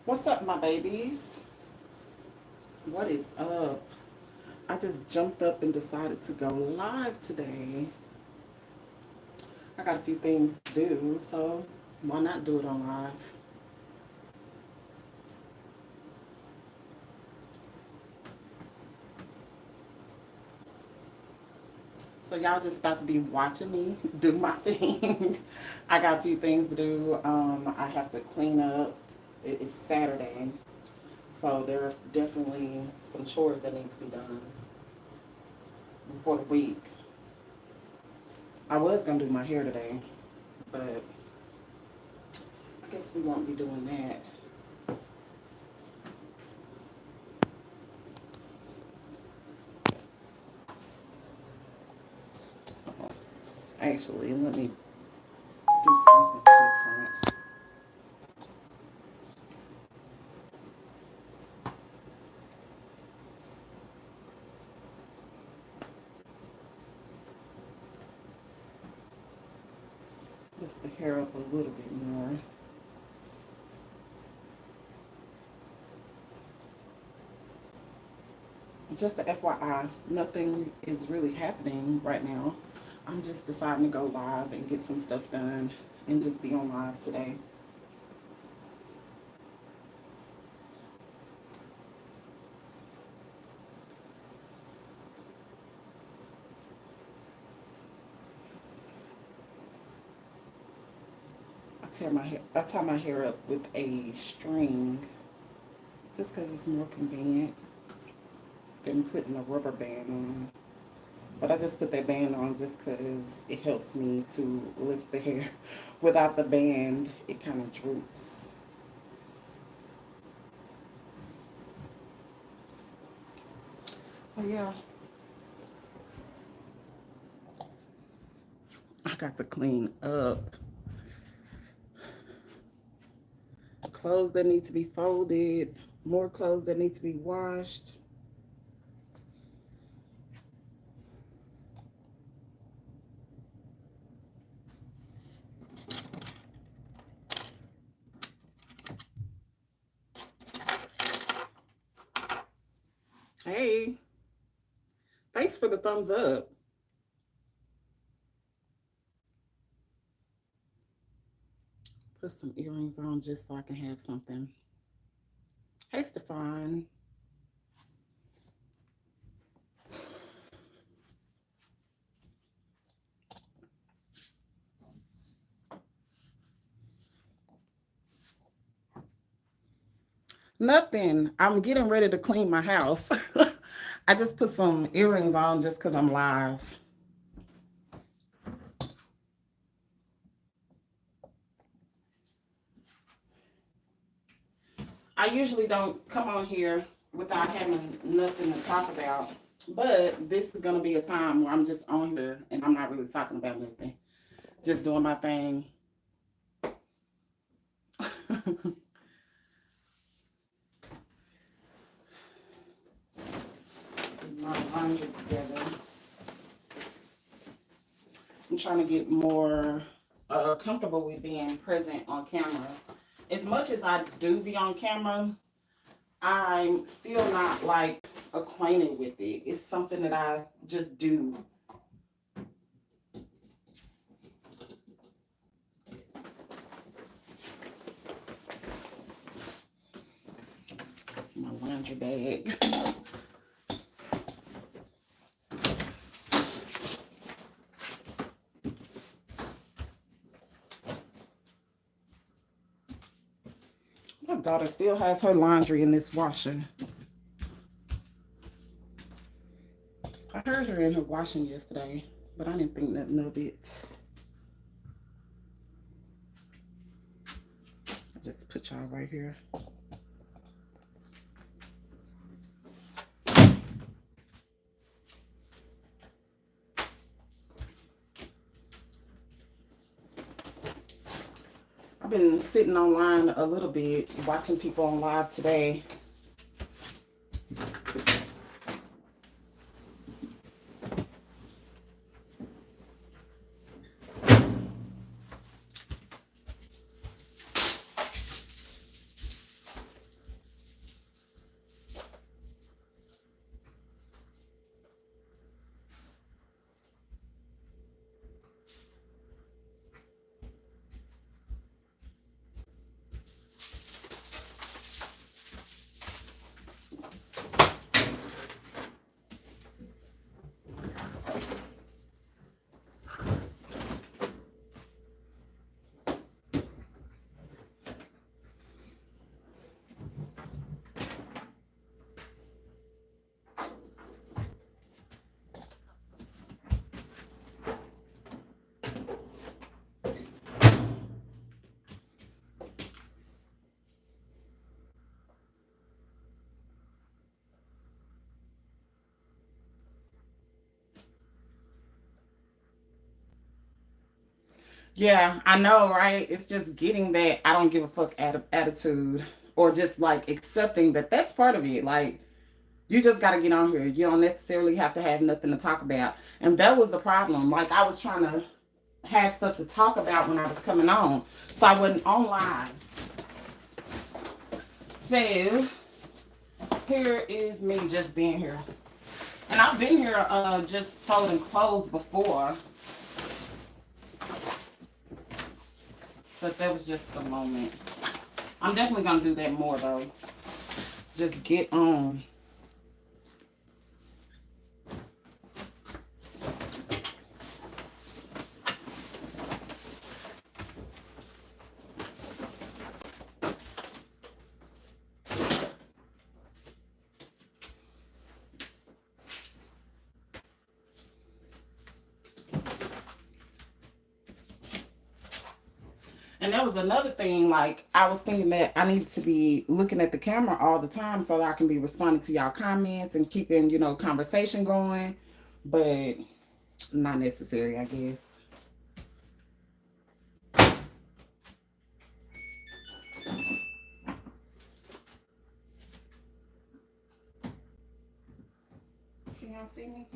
What's up, my babies? What is up? I just jumped up and decided to go live today. I got a few things to do, so why not do it on live? So y'all just about to be watching me do my thing. I got a few things to do. I have to clean up. It's Saturday, so there are definitely some chores that need to be done before the week. I was gonna do my hair today, but I guess we won't be doing that. Actually, let me do something different. Lift the hair up a little bit more. Just a FYI, nothing is really happening right now. I'm just deciding to go live and get some stuff done and just be on live today. I tie my hair up with a string just because it's more convenient than putting a rubber band on. But I just put that band on just because it helps me to lift the hair. Without the band, it kind of droops. Oh yeah, I got to clean up. Clothes that need to be folded, more clothes that need to be washed. Hey, thanks for the thumbs up. Put some earrings on just so I can have something. Hey, Stefan. Nothing. I'm getting ready to clean my house. I just put some earrings on just because I'm live. I usually don't come on here without having nothing to talk about. But this is going to be a time where I'm just on here and I'm not really talking about nothing. Just doing my thing. My laundry together. I'm trying to get more comfortable with being present on camera. As much as I do be on camera, I'm still not like acquainted with it. It's something that I just do. My laundry bag. My daughter still has her laundry in this washer. I heard her in her washing yesterday, but I didn't think nothing of it. I just put y'all right here. I've been sitting online a little bit, watching people on live today. Yeah, I know, right? It's just getting that I don't give a fuck attitude, or just like accepting that that's part of it. Like, you just got to get on here. You don't necessarily have to have nothing to talk about. And that was the problem. Like, I was trying to have stuff to talk about when I was coming on. So I wasn't online. So here is me just being here. And I've been here just folding clothes before. But that was just a moment. I'm definitely going to do that more though. Just get on. And that was another thing, like, I was thinking that I need to be looking at the camera all the time so that I can be responding to y'all comments and keeping, conversation going. But not necessary, I guess. Can y'all see me?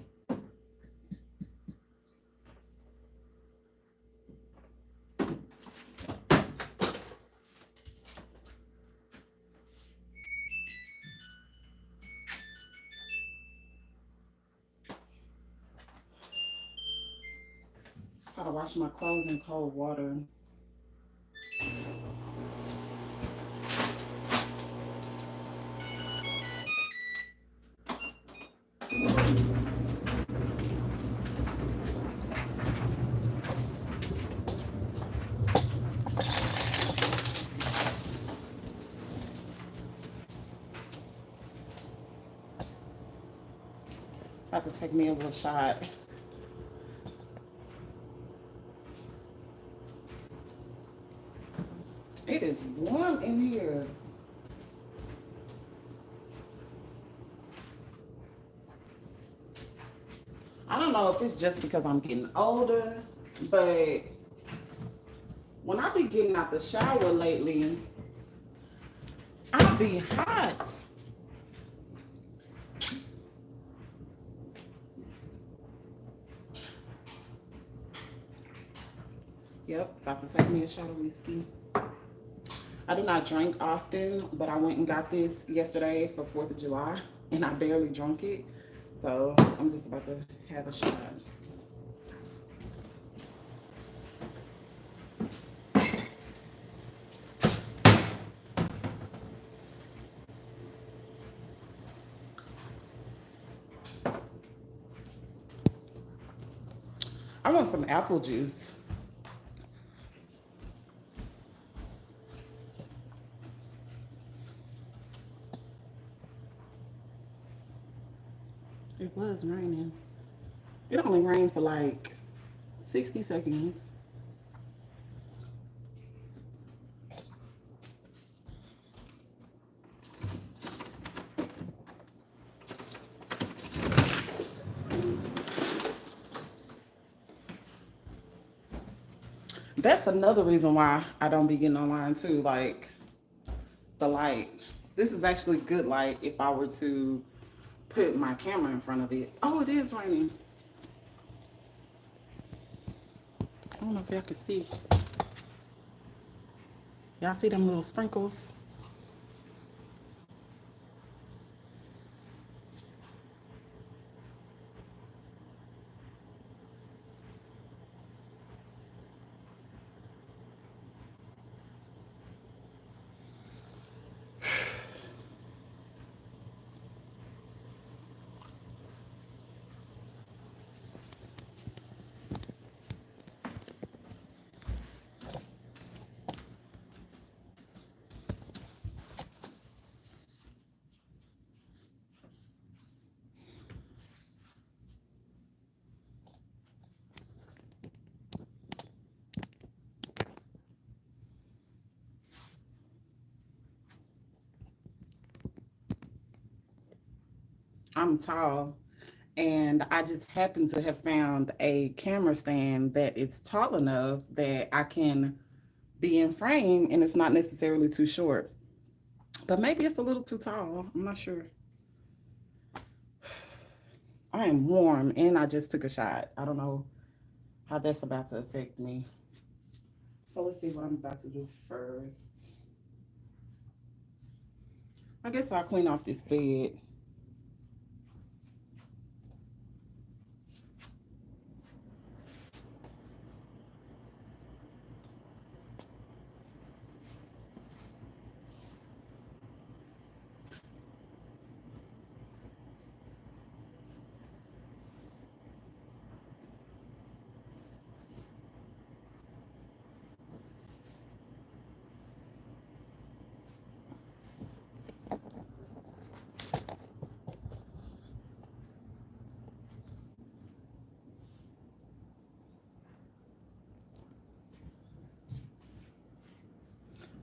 Gotta wash my clothes in cold water. About to take me a little shot. It is warm in here. I don't know if it's just because I'm getting older, but when I be getting out the shower lately, I be hot. Yep, about to take me a shot of whiskey. I do not drink often, but I went and got this yesterday for 4th of July, and I barely drunk it. So I'm just about to have a shot. I want some apple juice. It was raining. It only rained for like 60 seconds. That's another reason why I don't be getting online too. Like, the light. This is actually good light if I were to put my camera in front of it. Oh, it is raining. I don't know if y'all can see. Y'all see them little sprinkles? I'm tall, and I just happen to have found a camera stand that is tall enough that I can be in frame and it's not necessarily too short. But maybe it's a little too tall. I'm not sure. I am warm and I just took a shot. I don't know how that's about to affect me. So let's see what I'm about to do first. I guess I'll clean off this bed.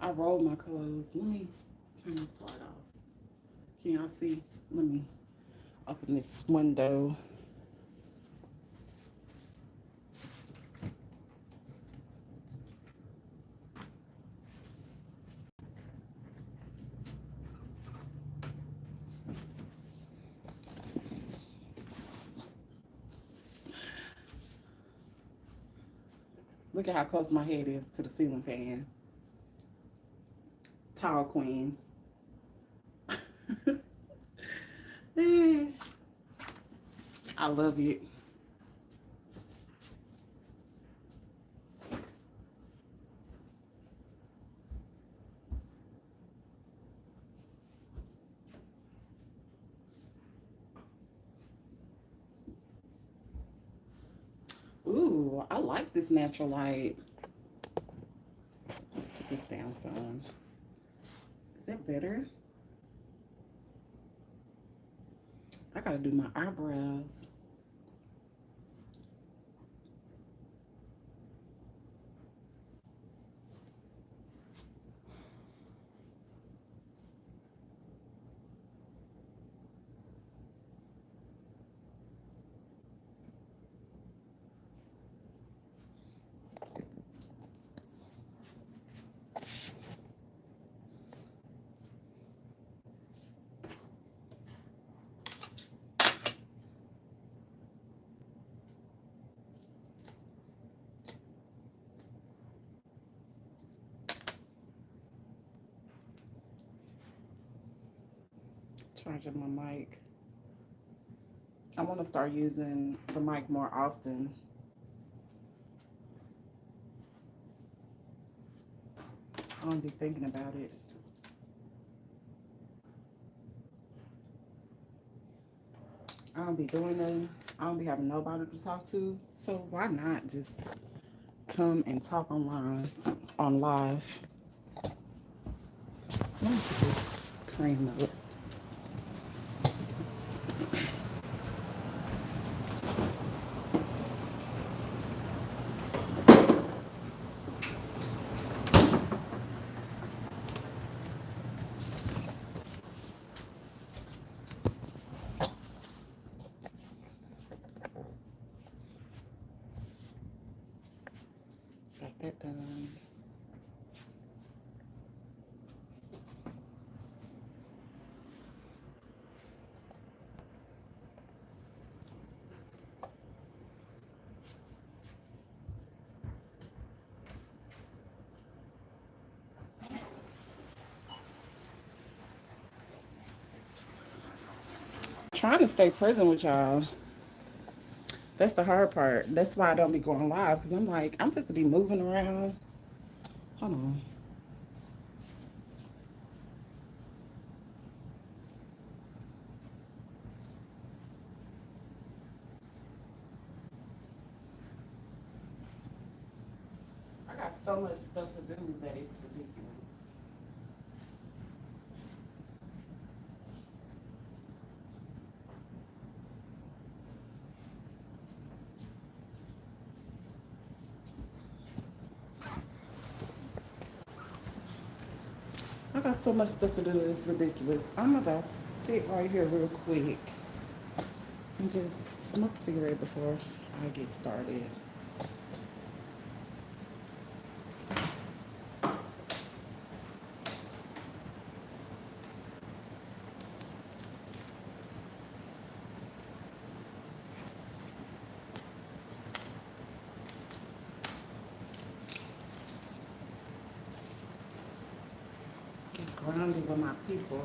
I rolled my clothes. Let me turn this light off. Can y'all see? Let me open this window. Look at how close my head is to the ceiling fan. Tall queen. I love it. Ooh, I like this natural light. Let's put this down some. Is that better? I gotta do my eyebrows. Charging my mic. I want to start using the mic more often. I don't be thinking about it. I don't be doing nothing. I don't be having nobody to talk to. So why not just come and talk online, on live? Let me put this cream up. Got that done. Trying to stay present with y'all. That's the hard part. That's why I don't be going live because I'm like, I'm supposed to be moving around. Hold on. I got so much stuff to do that it's ridiculous. I got so much stuff to do that it's ridiculous. I'm about to sit right here real quick and just smoke a cigarette before I get started. Get grounded with my people.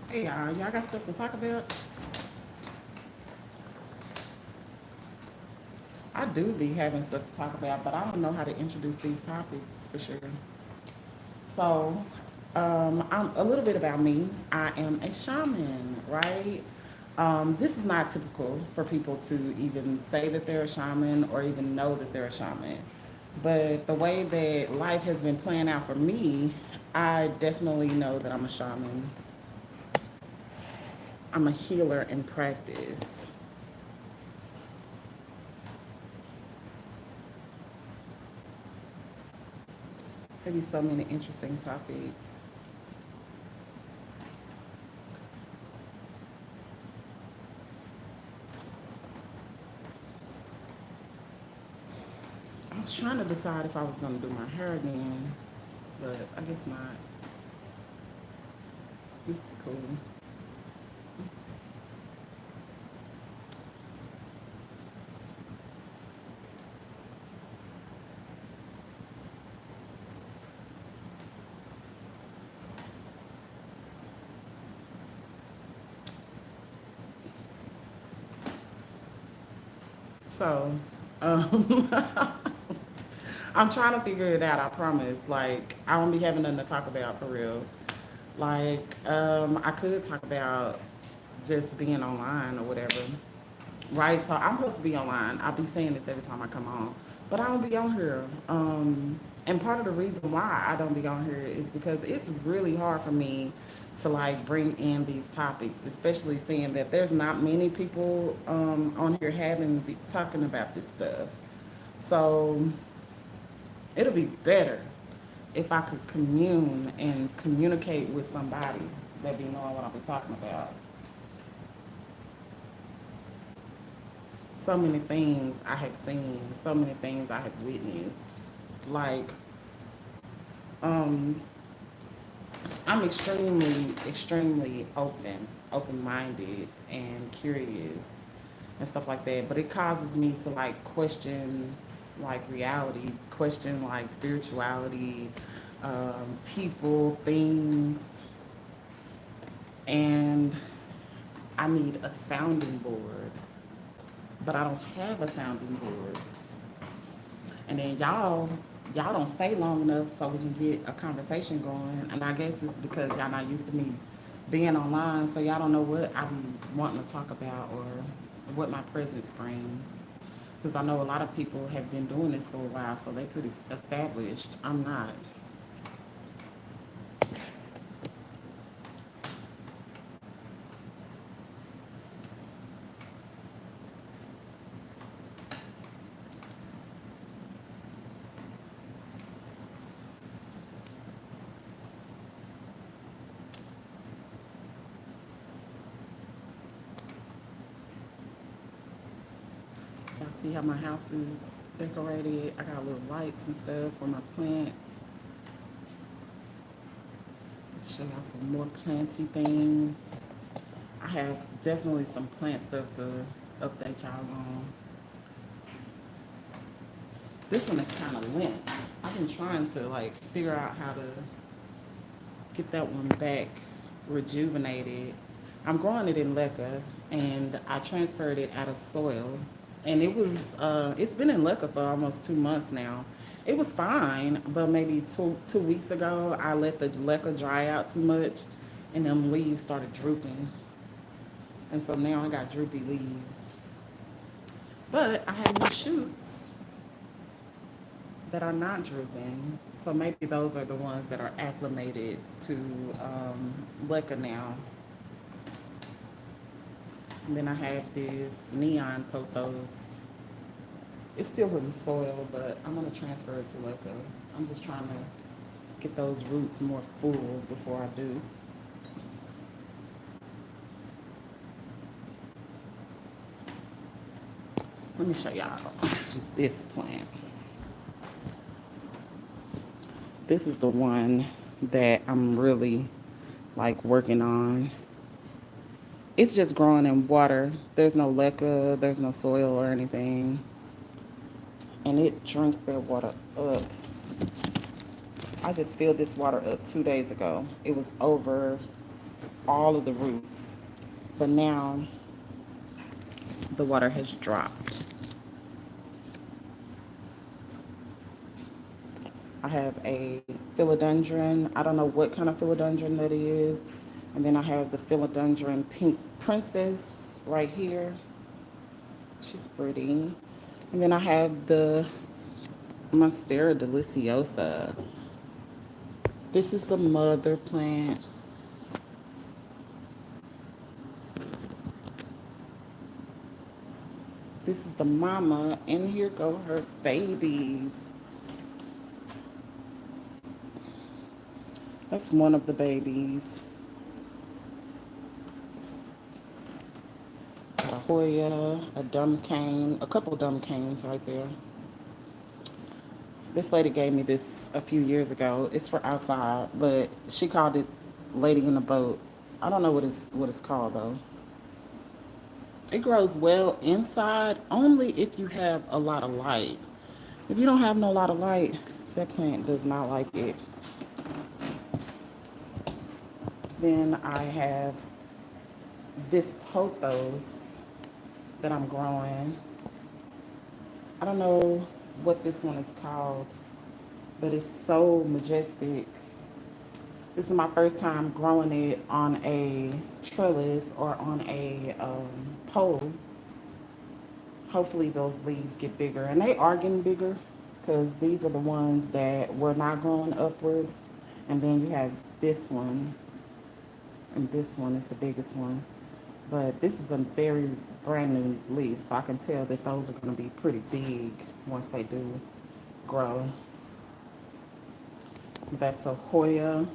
Hey y'all got stuff to talk about? I do be having stuff to talk about, but I don't know how to introduce these topics for sure. So, I'm a little bit about me. I am a shaman, right? This is not typical for people to even say that they're a shaman or even know that they're a shaman. But the way that life has been playing out for me, I definitely know that I'm a shaman. I'm a healer in practice. Maybe so many interesting topics. I was trying to decide if I was going to do my hair again, but I guess not. This is cool. So, um, I'm trying to figure it out. I promise. Like, I don't be having nothing to talk about for real. Like, I could talk about just being online or whatever, right? So I'm supposed to be online. I'll be saying this every time I come on, but I don't be on here. And part of the reason why I don't be on here is because it's really hard for me to like bring in these topics, especially seeing that there's not many people on here having be talking about this stuff. So it'll be better if I could commune and communicate with somebody that be knowing what I'll be talking about. So many things I have seen, so many things I have witnessed. Like, um, I'm extremely open minded and curious and stuff like that. But it causes me to like question like reality, question like spirituality, people, things, and I need a sounding board, but I don't have a sounding board. And then y'all don't stay long enough so we can get a conversation going. And I guess it's because y'all not used to me being online, so y'all don't know what I be wanting to talk about or what my presence brings. Because I know a lot of people have been doing this for a while, so they pretty established. I'm not. Y'all see how my house is decorated? I got little lights and stuff for my plants. Show y'all some more planty things. I have definitely some plant stuff to update y'all on. This one is kind of limp. I've been trying to like figure out how to get that one back rejuvenated. I'm growing it in leca, and I transferred it out of soil, and it's been in leca for almost 2 months now. It was fine, but maybe two weeks ago I let the leca dry out too much, and them leaves started drooping, and so now I got droopy leaves. But I have new shoots that are not drooping, so maybe those are the ones that are acclimated to leca now. And then I have this neon pothos. It's still in soil, but I'm gonna transfer it to leca. I'm just trying to get those roots more full before I do. Let me show y'all this plant. This is the one that I'm really like working on. It's just growing in water. There's no leca, there's no soil or anything. And it drinks that water up. I just filled this water up 2 days ago. It was over all of the roots. But now the water has dropped. I have a philodendron. I don't know what kind of philodendron that is. And then I have the philodendron pink princess right here. She's pretty. And then I have the Monstera deliciosa. This is the mother plant. This is the mama, and here go her babies. That's one of the babies. Got a Hoya, a dumb cane, a couple dumb canes right there. This lady gave me this a few years ago. It's for outside, but she called it Lady in the Boat. I don't know what it's called though. It grows well inside only if you have a lot of light. If you don't have no lot of light, that plant does not like it. Then I have this pothos that I'm growing. I don't know what this one is called, but it's so majestic. This is my first time growing it on a trellis or on a pole. Hopefully those leaves get bigger, and they are getting bigger because these are the ones that were not growing upward. And then you have this one, and this one is the biggest one. But this is a very brand new leaf, so I can tell that those are going to be pretty big once they do grow. That's a Hoya,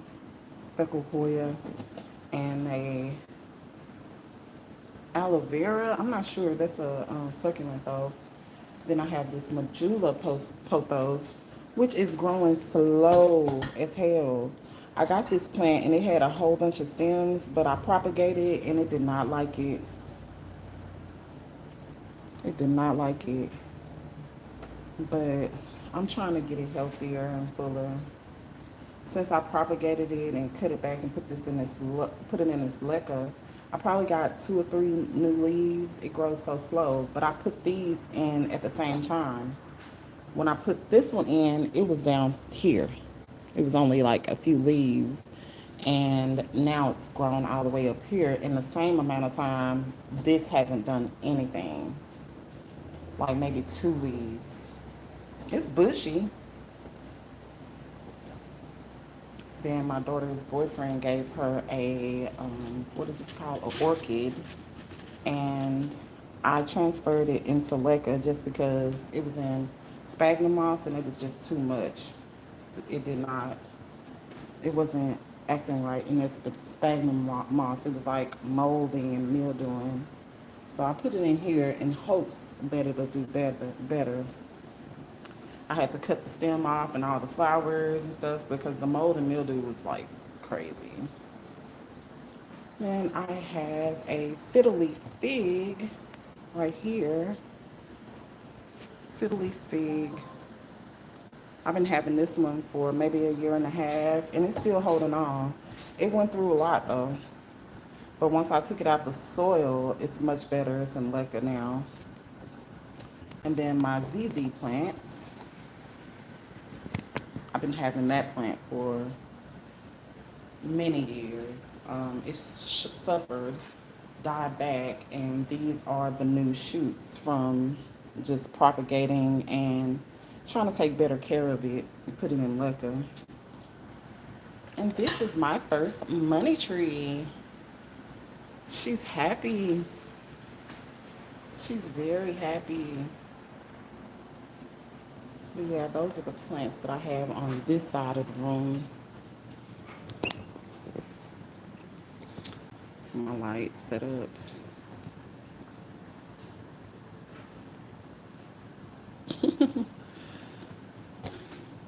speckled Hoya, and a aloe vera. I'm not sure. That's a succulent though. Then I have this Majula pothos, which is growing slow as hell. I got this plant and it had a whole bunch of stems, but I propagated it and it did not like it. It did not like it. But I'm trying to get it healthier and fuller. Since I propagated it and cut it back and put it in this leca, I probably got 2 or 3 new leaves. It grows so slow, but I put these in at the same time. When I put this one in, it was down here. It was only like a few leaves, and now it's grown all the way up here. In the same amount of time, this hasn't done anything. Like maybe 2 leaves. It's bushy. Then my daughter's boyfriend gave her a, what is this called? An orchid. And I transferred it into leca just because it was in sphagnum moss and it was just too much. It did not, it wasn't acting right in this sphagnum moss. It was like molding and mildewing. So I put it in here in hopes that it'll do better. I had to cut the stem off and all the flowers and stuff because the mold and mildew was like crazy. Then I have a fiddle leaf fig right here. Fiddle leaf fig. I've been having this one for maybe a year and a half, and it's still holding on. It went through a lot though, but once I took it out the soil, it's much better. It's in leca now. And then my ZZ plants, I've been having that plant for many years. Suffered, died back, and these are the new shoots from just propagating and trying to take better care of it and put it in leca. And this is my first money tree. She's happy. She's very happy. But yeah, those are the plants that I have on this side of the room. My light set up.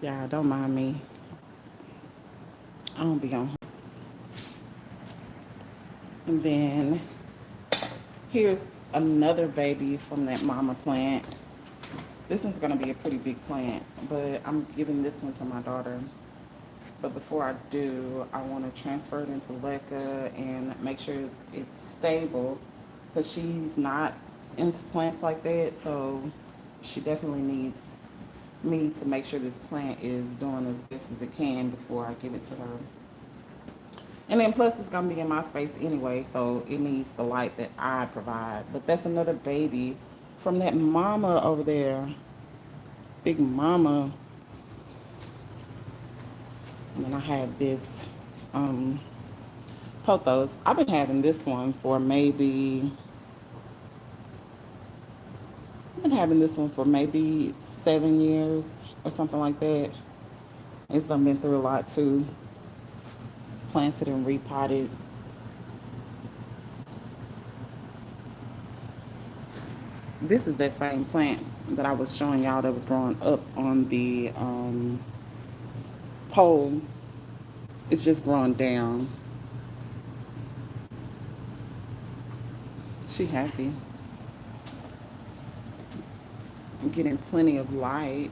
Yeah, don't mind me. I don't be on. And then here's another baby from that mama plant. This one's gonna be a pretty big plant, but I'm giving this one to my daughter. But before I do, I want to transfer it into leca and make sure it's stable, because she's not into plants like that. So she definitely needs me to make sure this plant is doing as best as it can before I give it to her. And then plus it's gonna be in my space anyway, so it needs the light that I provide. But that's another baby from that mama over there, big mama. And then I have this um, pothos. I've been having this one for maybe, I've been having this one for maybe 7 years or something like that. It's done been through a lot too. Planted and repotted. This is that same plant that I was showing y'all that was growing up on the pole. It's just growing down. She happy. I'm getting plenty of light.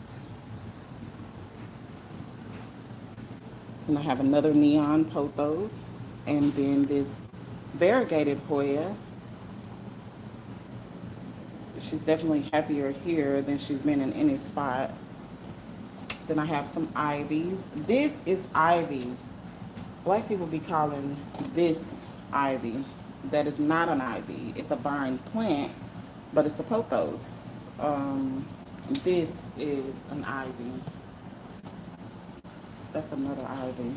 And I have another neon pothos. And then this variegated Hoya. She's definitely happier here than she's been in any spot. Then I have some ivies. This is ivy. Black people be calling this ivy. That is not an ivy. It's a vine plant, but it's a pothos. This is an ivy. That's another ivy.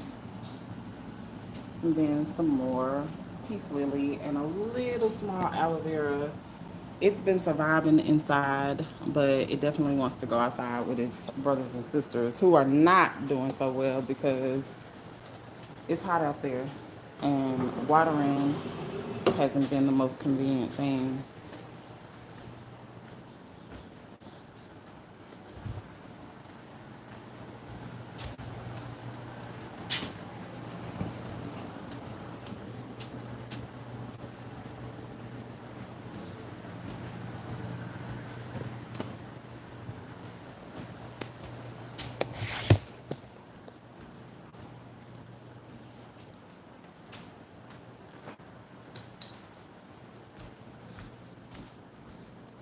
And then some more peace lily and a little small aloe vera. It's been surviving inside, but it definitely wants to go outside with its brothers and sisters who are not doing so well because it's hot out there and watering hasn't been the most convenient thing.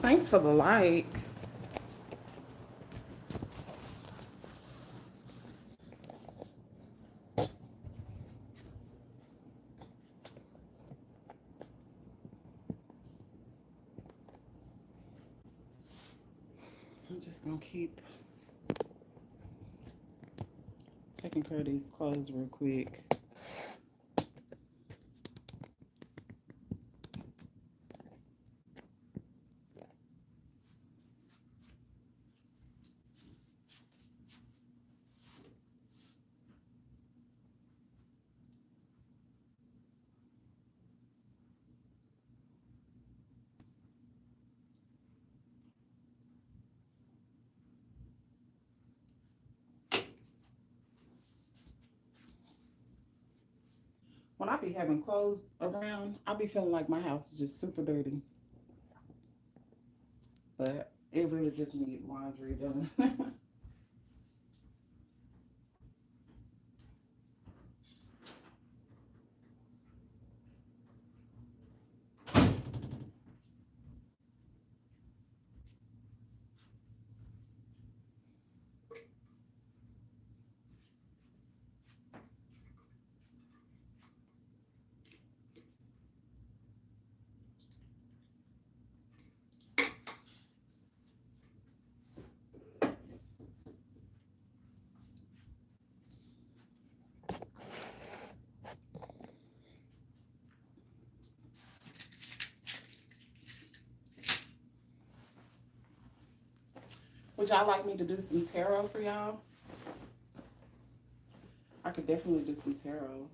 Thanks for the like. I'm just gonna keep taking care of these clothes real quick. When I be having clothes around, I be feeling like my house is just super dirty. But it really just needs laundry done. Would y'all like me to do some tarot for y'all? I could definitely do some tarot.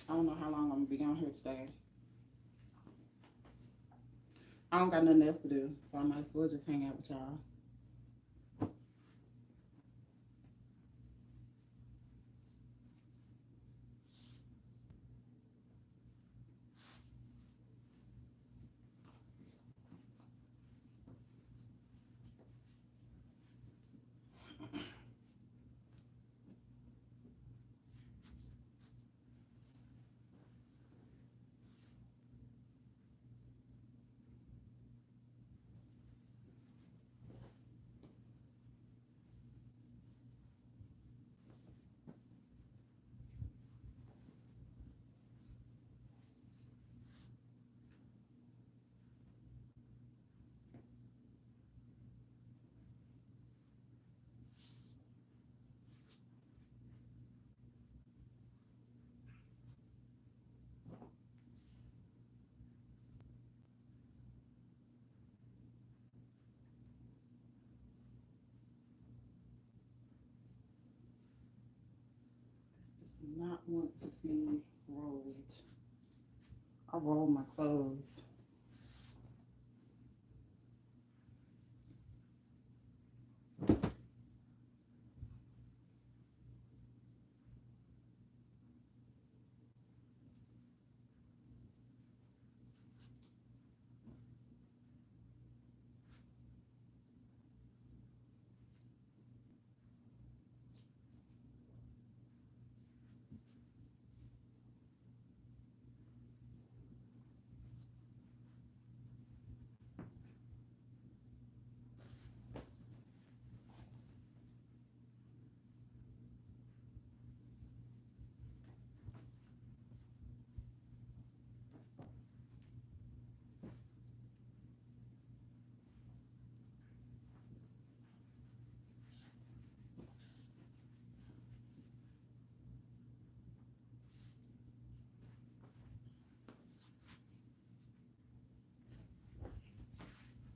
I don't know how long I'm gonna be on here today. I don't got nothing else to do, so I might as well just hang out with y'all. This does not want to be rolled. I roll my clothes.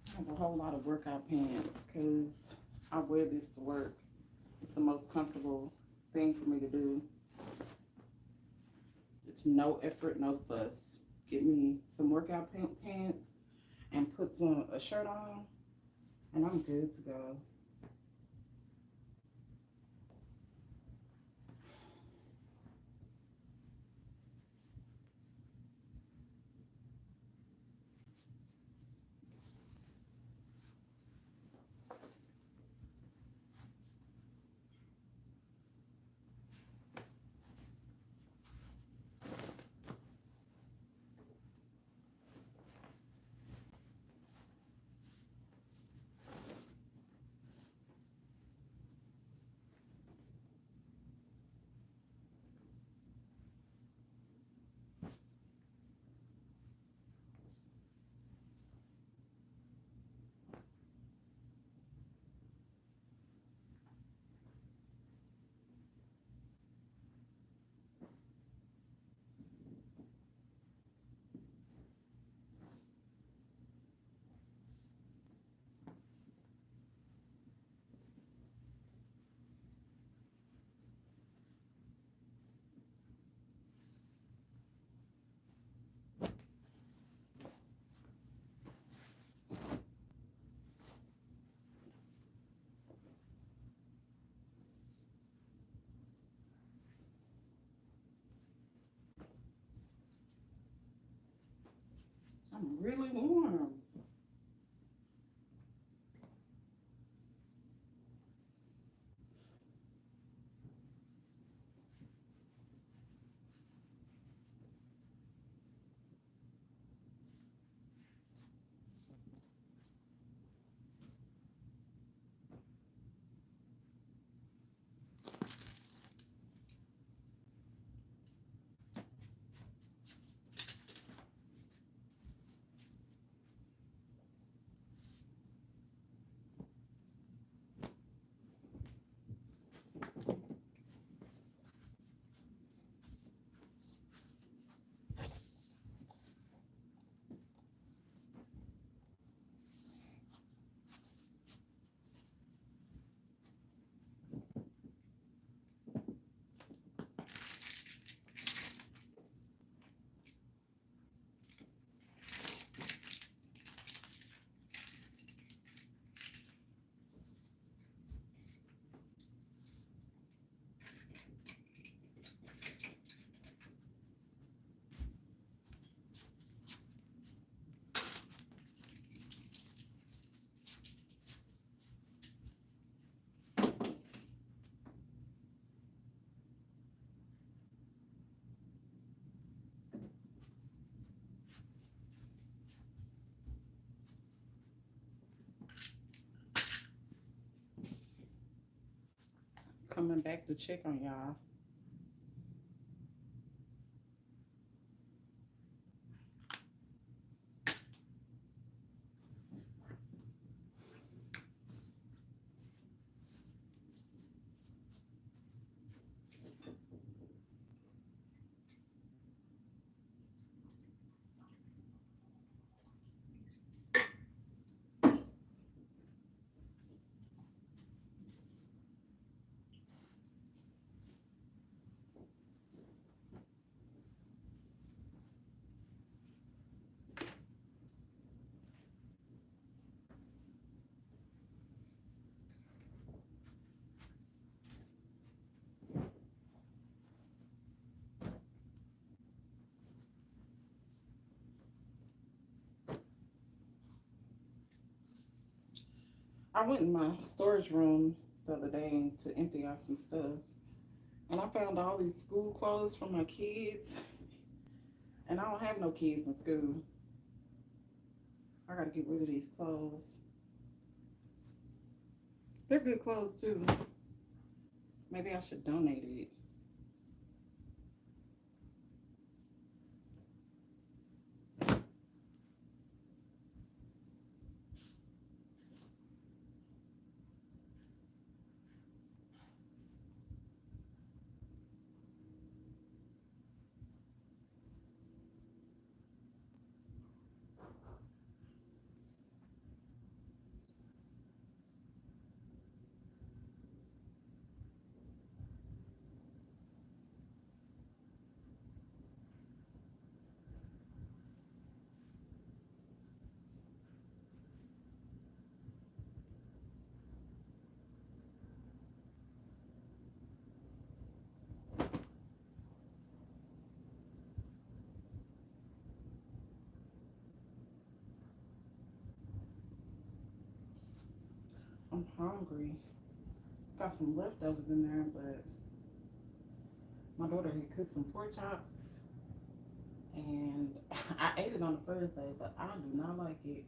I have a whole lot of workout pants because I wear this to work. It's the most comfortable thing for me to do. It's no effort, no fuss. Get me some workout pants and put a shirt on, and I'm good to go. I'm really warm. coming back to check on y'all. I went in my storage room the other day to empty out some stuff, and I found all these school clothes from my kids, and I don't have no kids in school. I gotta get rid of these clothes. They're good clothes too. Maybe I should donate it. I'm hungry. Got some leftovers in there, but my daughter had cooked some pork chops, and I ate it on the first day, but I do not like it.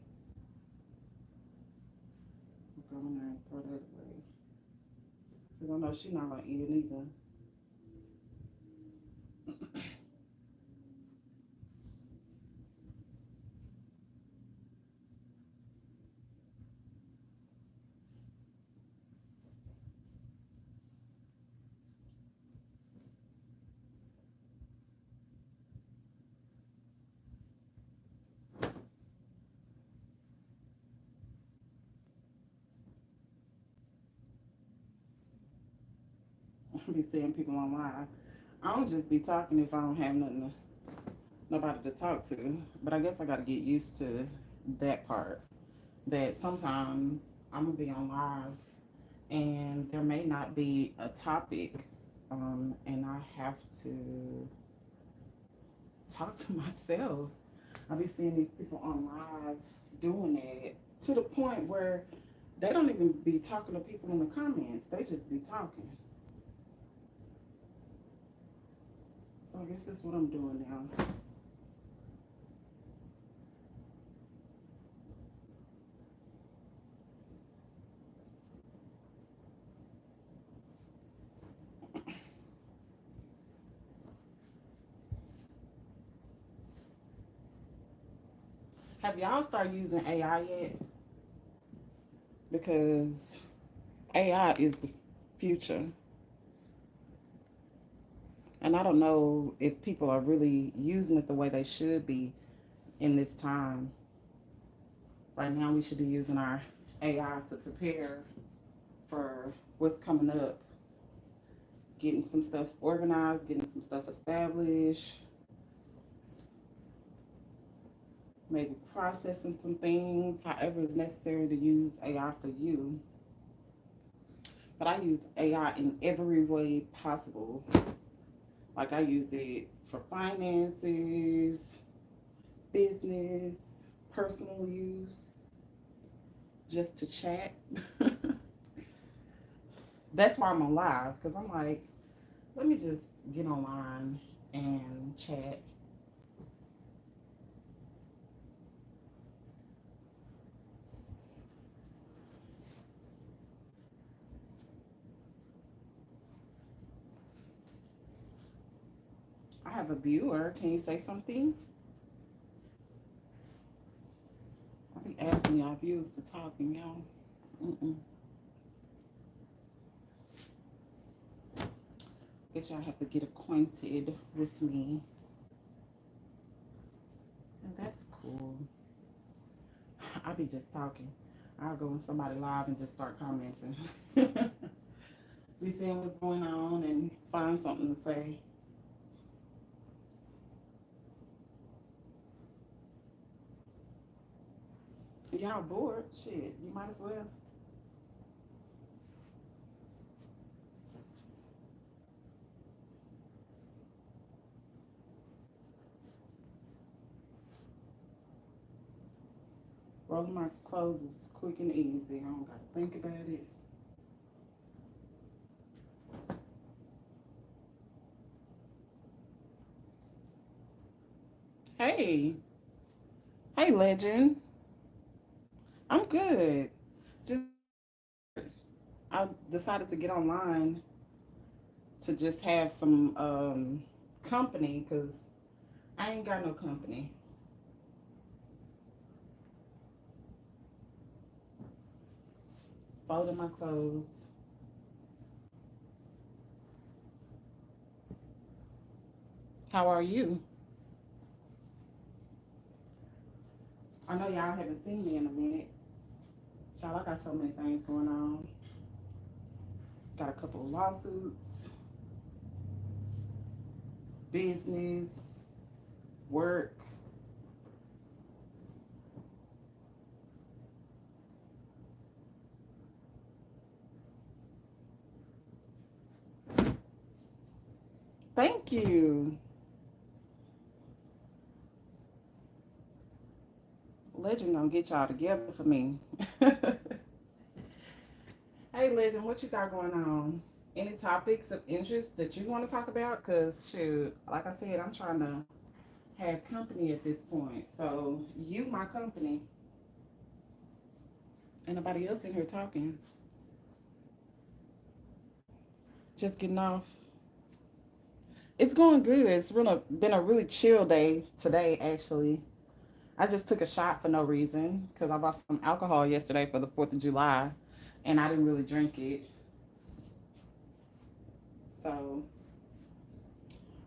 I'll go in there and throw that away. Because I know she's not going to eat it either. I be seeing people online. I don't just be talking if I don't have nobody to talk to. But I guess I got to get used to that part. That sometimes I'm going to be on live and there may not be a topic, and I have to talk to myself. I be seeing these people on live doing it to the point where they don't even be talking to people in the comments. They just be talking. So I guess that's what I'm doing now. Have y'all started using AI yet? Because AI is the future. And I don't know if people are really using it the way they should be in this time. Right now, we should be using our AI to prepare for what's coming up, getting some stuff organized, getting some stuff established, maybe processing some things, however is necessary to use AI for you. But I use AI in every way possible. Like I use it for finances, business, personal use, just to chat. That's why I'm on live, because I'm like, let me just get online and chat. I have a viewer. Can you say something? I'll be asking y'all viewers to talk and y'all. Mm-mm. Guess y'all have to get acquainted with me. And that's cool. I'll be just talking. I'll go in somebody live and just start commenting. Be seeing what's going on and find something to say. Y'all bored? Shit, you might as well. Rolling my clothes is quick and easy. I don't gotta think about it. Hey, hey, legend. I'm good. Just I decided to get online to just have some company because I ain't got no company. Folding my clothes. How are you? I know y'all haven't seen me in a minute. Child, I got so many things going on. Got a couple of lawsuits, business, work. Thank you. Legend gonna get y'all together for me. Hey, Legend, what you got going on? Any topics of interest that you want to talk about? Because, shoot, like I said, I'm trying to have company at this point. So, you, my company. Anybody else in here talking? Just getting off. It's going good. It's really been a really chill day today, actually. I just took a shot for no reason because I bought some alcohol yesterday for the 4th of July and I didn't really drink it. So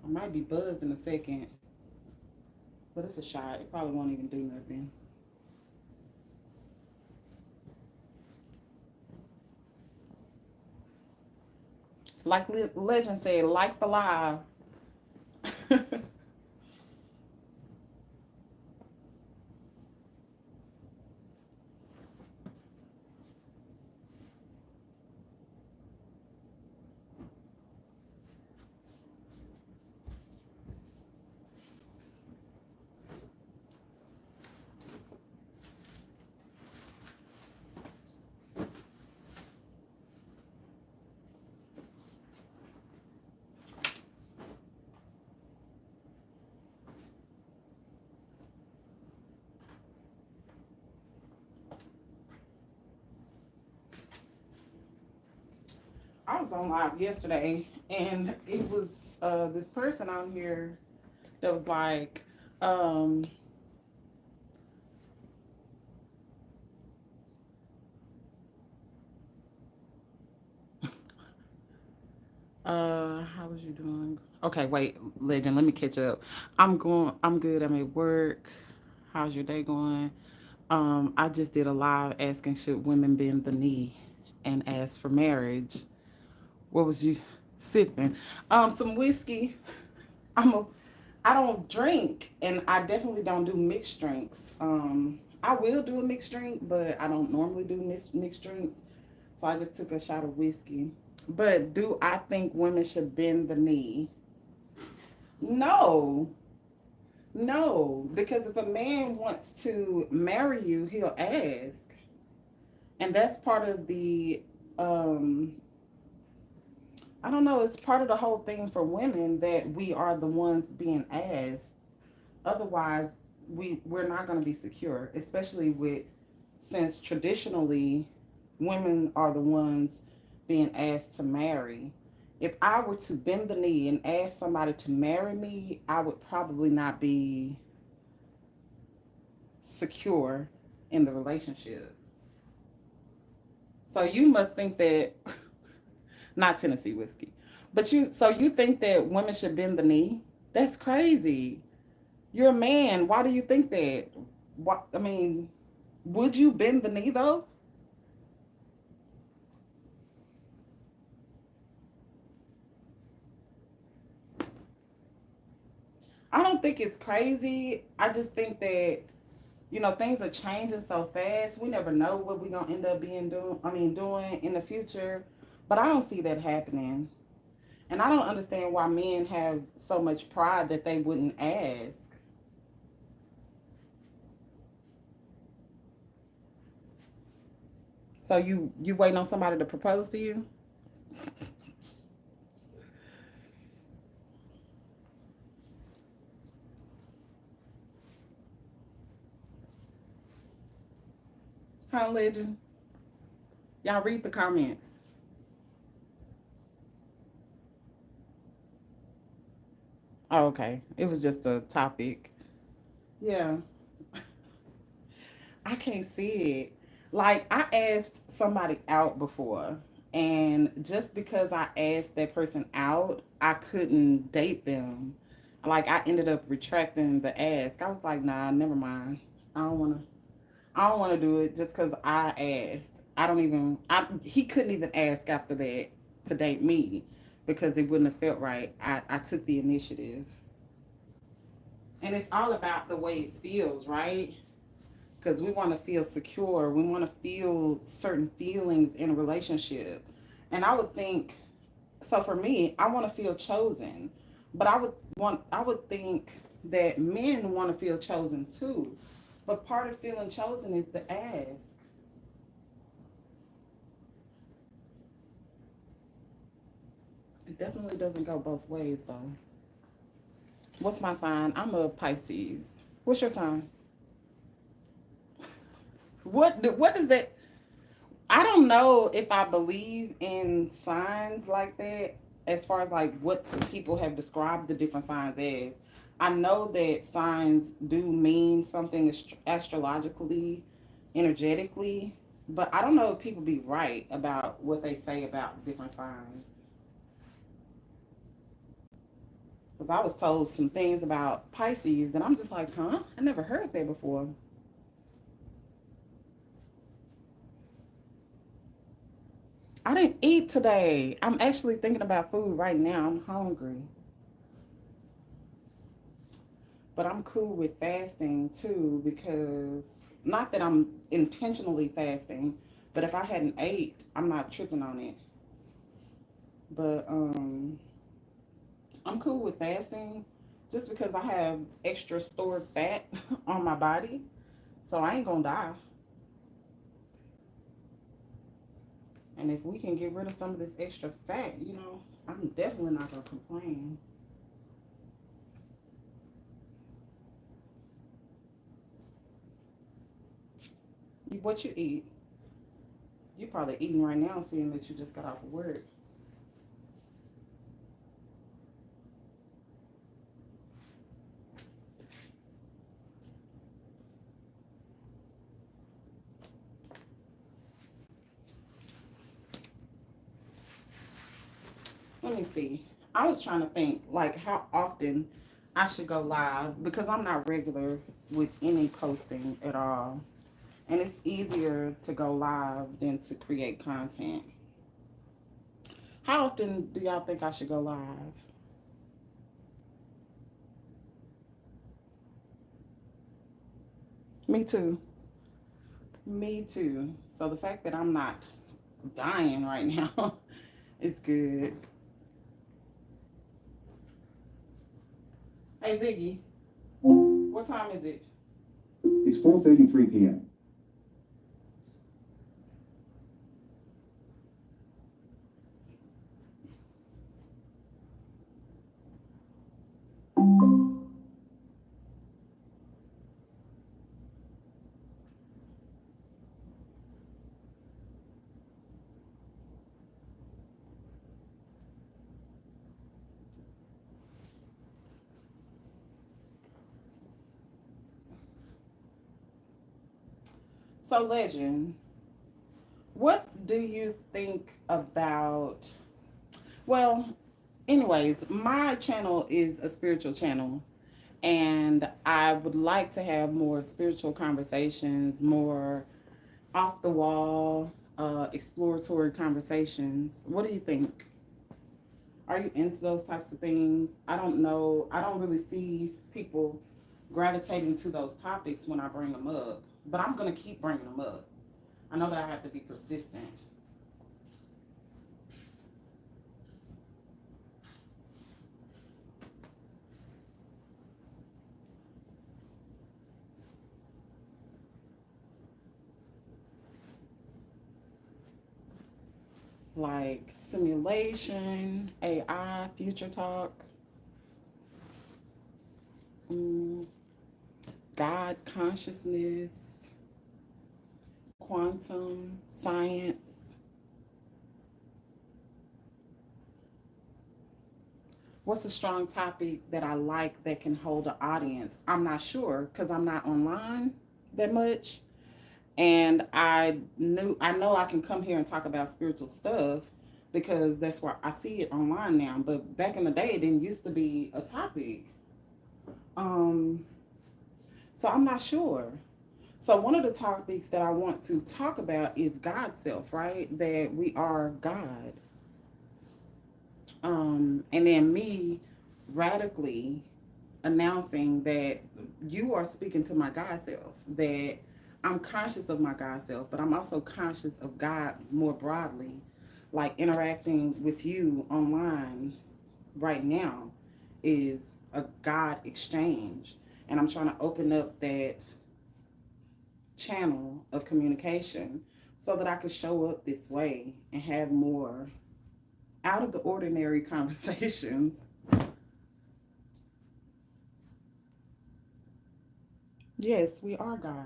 I might be buzzed in a second, but it's a shot. It probably won't even do nothing. Like Legend said, like the live. I was on live yesterday and it was this person on here that was like, um, how was you doing? Okay, wait, Legend, let me catch up. I'm good. I'm at work. How's your day going? I just did a live asking should women bend the knee and ask for marriage. What was you sipping? Some whiskey. I'm a I don't drink and I definitely don't do mixed drinks. I will do a mixed drink, but I don't normally do mixed drinks. So I just took a shot of whiskey. But do I think women should bend the knee? No. No, because if a man wants to marry you, he'll ask. And that's part of the um I don't know, it's part of the whole thing for women that we are the ones being asked. Otherwise, we're not going to be secure, especially with since traditionally women are the ones being asked to marry. If I were to bend the knee and ask somebody to marry me, I would probably not be secure in the relationship. So you must think that, not Tennessee whiskey, but you think that women should bend the knee? That's crazy. You're a man. Why do you think that? What I mean, would you bend the knee though? I don't think it's crazy. I just think that things are changing so fast. We never know what we're gonna end up doing in the future. But I don't see that happening. And I don't understand why men have so much pride that they wouldn't ask. So you waiting on somebody to propose to you? Huh, legend? Y'all read the comments. Oh, okay. It was just a topic. Yeah. I can't see it. Like I asked somebody out before, and just because I asked that person out, I couldn't date them. Like I ended up retracting the ask. I was like, nah, never mind. I don't wanna. I don't want to do it just because I asked. I don't even. He couldn't even ask after that to date me because it wouldn't have felt right. I took the initiative, and it's all about the way it feels, right? Because we want to feel secure. We want to feel certain feelings in a relationship. And I would think, so for me, I want to feel chosen. But I would think that men want to feel chosen too. But part of feeling chosen is the ask. It definitely doesn't go both ways though. What's my sign? I'm a Pisces. What's your sign? What does that I don't know if I believe in signs like that as far as like what people have described the different signs as. I know that signs do mean something astrologically, energetically, but I don't know if people be right about what they say about different signs. Because I was told some things about Pisces that I'm just like, huh? I never heard that before. I didn't eat today. I'm actually thinking about food right now. I'm hungry. But I'm cool with fasting too because not that I'm intentionally fasting, but if I hadn't ate, I'm not tripping on it. But I'm cool with fasting just because I have extra stored fat on my body. So I ain't gonna die. And if we can get rid of some of this extra fat, I'm definitely not gonna complain. What you eat? You probably eating right now, seeing that you just got off of work. Let me see. I was trying to think like how often I should go live because I'm not regular with any posting at all. And it's easier to go live than to create content. How often do y'all think I should go live? Me too. Me too. So the fact that I'm not dying right now is good. Hey Ziggy, what time is it? It's 4:33 p.m. So, Legend, what do you think about? Well, anyways, my channel is a spiritual channel, and I would like to have more spiritual conversations, more off the wall, exploratory conversations. What do you think? Are you into those types of things? I don't know. I don't really see people gravitating to those topics when I bring them up, but I'm going to keep bringing them up. I know that I have to be persistent. Like simulation, AI, future talk, mm, God consciousness, quantum science. What's a strong topic that I like that can hold an audience? I'm not sure because I'm not online that much. And I know I can come here and talk about spiritual stuff because that's where I see it online now. But back in the day, it didn't used to be a topic. Um, so I'm not sure. So one of the topics that I want to talk about is God's self, right? That we are God. And then me radically announcing that you are speaking to my God self, that I'm conscious of my God self, but I'm also conscious of God more broadly, like interacting with you online right now is a God exchange. And I'm trying to open up that channel of communication so that I could show up this way and have more out of the ordinary conversations. Yes, we are God.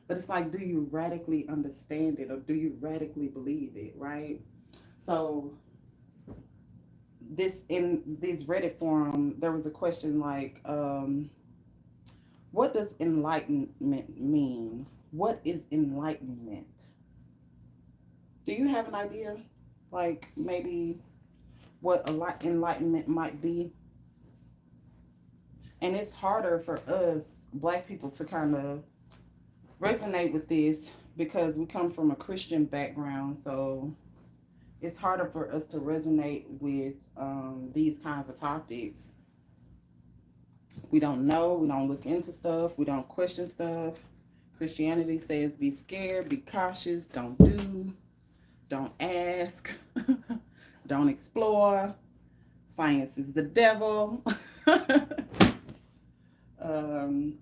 But it's like, do you radically understand it or do you radically believe it, right? So this in this Reddit forum, there was a question like, what does enlightenment mean? What is enlightenment? Do you have an idea? Like maybe what a lot enlightenment might be? And it's harder for us black people to kind of resonate with this because we come from a Christian background. So it's harder for us to resonate with these kinds of topics. We don't know, we don't look into stuff, we don't question stuff. Christianity says be scared, be cautious, don't do, don't ask, don't explore. Science is the devil.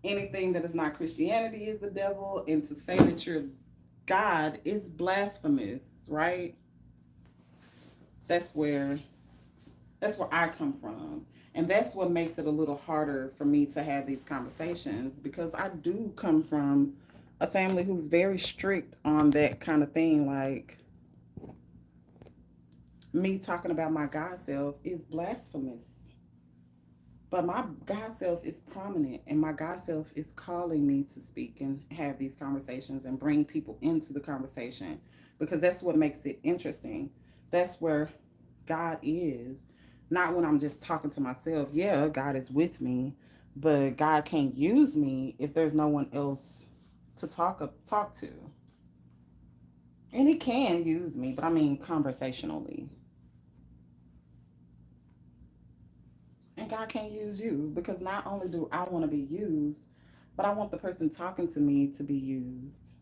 Anything that is not Christianity is the devil. And to say that you're God is blasphemous, right? That's where that's where I come from. And that's what makes it a little harder for me to have these conversations because I do come from a family who's very strict on that kind of thing. Like me talking about my God self is blasphemous. But my God self is prominent, and my God self is calling me to speak and have these conversations and bring people into the conversation because that's what makes it interesting. That's where God is. Not when I'm just talking to myself. Yeah, God is with me, but God can't use me if there's no one else to talk to. And He can use me, but I mean conversationally. And God can't use you because not only do I want to be used, but I want the person talking to me to be used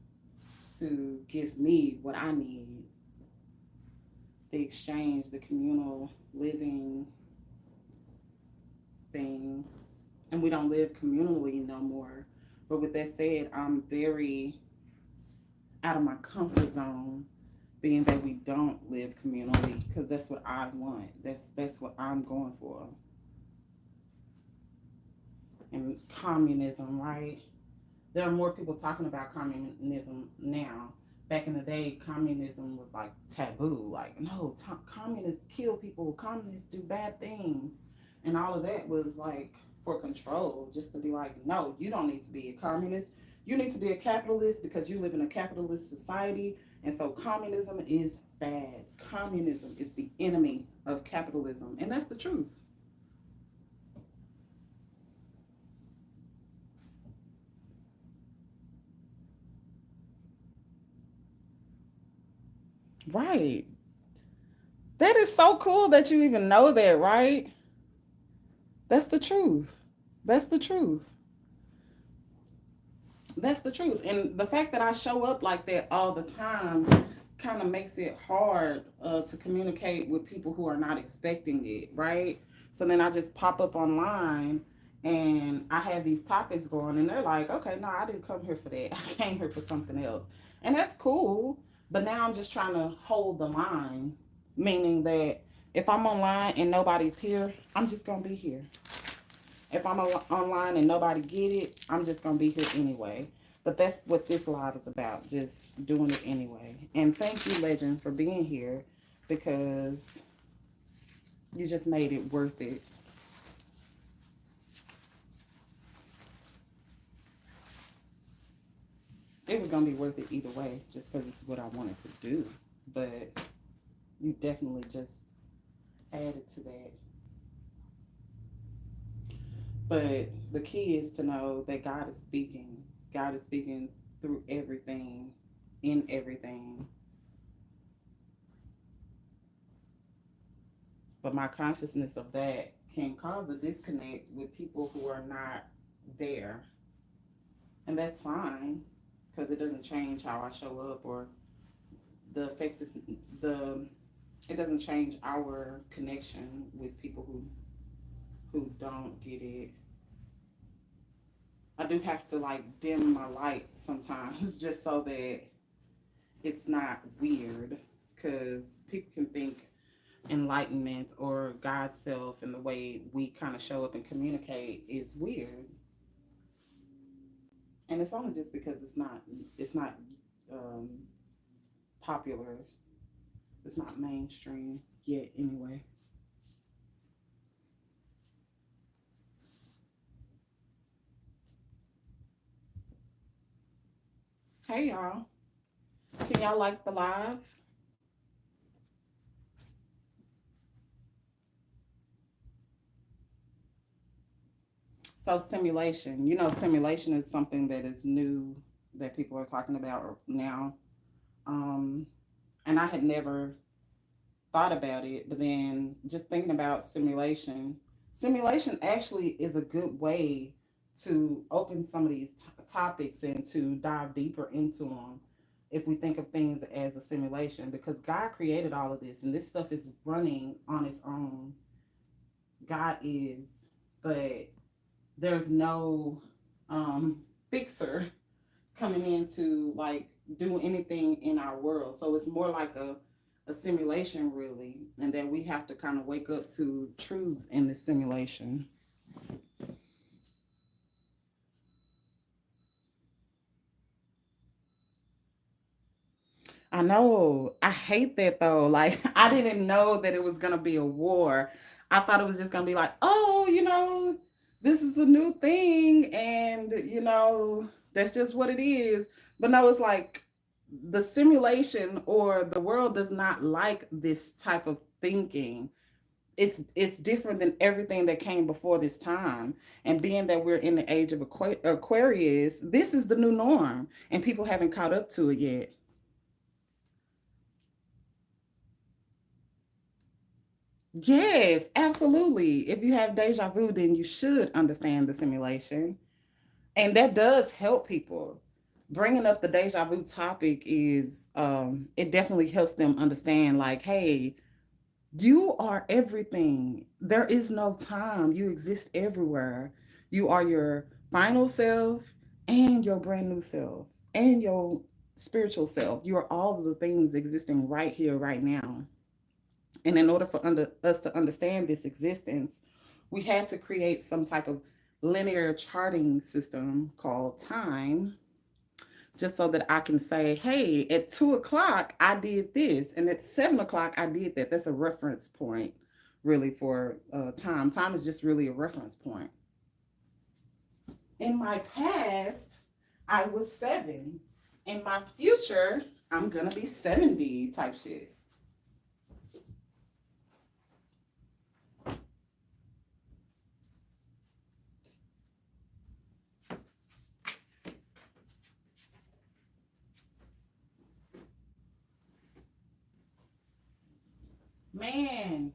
to give me what I need, the exchange, the communal living thing. And we don't live communally no more. But with that said, I'm very out of my comfort zone being that we don't live communally because that's what I want. That's what I'm going for. And communism, right? There are more people talking about communism now. Back in the day, communism was like taboo. Like, no, communists kill people, communists do bad things. And all of that was like for control, just to be like, no, you don't need to be a communist. You need to be a capitalist because you live in a capitalist society. And so communism is bad. Communism is the enemy of capitalism. And that's the truth. Right. That is so cool that you even know that, right? That's the truth. That's the truth. That's the truth. And the fact that I show up like that all the time kind of makes it hard to communicate with people who are not expecting it, right? So then I just pop up online and I have these topics going, and they're like, okay, no, I didn't come here for that. I came here for something else. And that's cool. But now I'm just trying to hold the line, meaning that if I'm online and nobody's here, I'm just going to be here. If I'm online and nobody get it, I'm just gonna be here anyway. But that's what this live is about, just doing it anyway. And thank you, Legend, for being here because you just made it worth it. It was gonna be worth it either way, just because it's what I wanted to do. But you definitely just added to that. But the key is to know that God is speaking. God is speaking through everything, in everything. But my consciousness of that can cause a disconnect with people who are not there. And that's fine because it doesn't change how I show up or the effect is the it doesn't change our connection with people who don't get it. I do have to like dim my light sometimes just so that it's not weird because people can think enlightenment or God's self and the way we kind of show up and communicate is weird. And it's only just because it's not um, popular. It's not mainstream yet anyway. Hey y'all. Can y'all like the live? So simulation. Simulation is something that is new that people are talking about now. Um, and I had never thought about it, but then just thinking about simulation actually is a good way to open some of these topics and to dive deeper into them if we think of things as a simulation because God created all of this and this stuff is running on its own. God is, but there's no fixer coming in to like do anything in our world. So it's more like a simulation really, and then we have to kind of wake up to truths in the simulation. I know. I hate that though. Like I didn't know that it was gonna be a war. I thought it was just gonna be like, oh, this is a new thing, and that's just what it is. But no, it's like the simulation or the world does not like this type of thinking. It's different than everything that came before this time. And being that we're in the age of Aquarius, this is the new norm, and people haven't caught up to it yet. Yes, absolutely. If you have deja vu, then you should understand the simulation. And that does help people. Bringing up the deja vu topic it definitely helps them understand, like, hey, you are everything. There is no time. You exist everywhere. You are your final self and your brand new self and your spiritual self. You are all of the things existing right here, right now. And in order for us to understand this existence, we had to create some type of linear charting system called time, just so that I can say, hey, at 2 o'clock, I did this. And at 7 o'clock, I did that. That's a reference point, really, for time. Time is just really a reference point. In my past, I was 7. In my future, I'm gonna be 70 type shit. Man,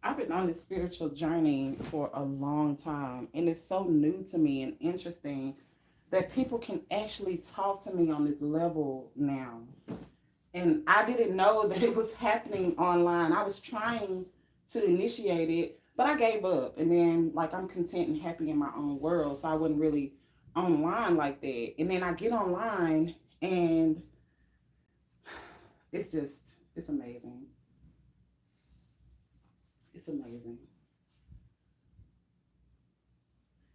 I've been on this spiritual journey for a long time, and it's so new to me and interesting that people can actually talk to me on this level now. And I didn't know that it was happening online. I was trying to initiate it, but I gave up. And then, like, I'm content and happy in my own world, so I wasn't really online like that. And then I get online, and it's amazing. It's amazing.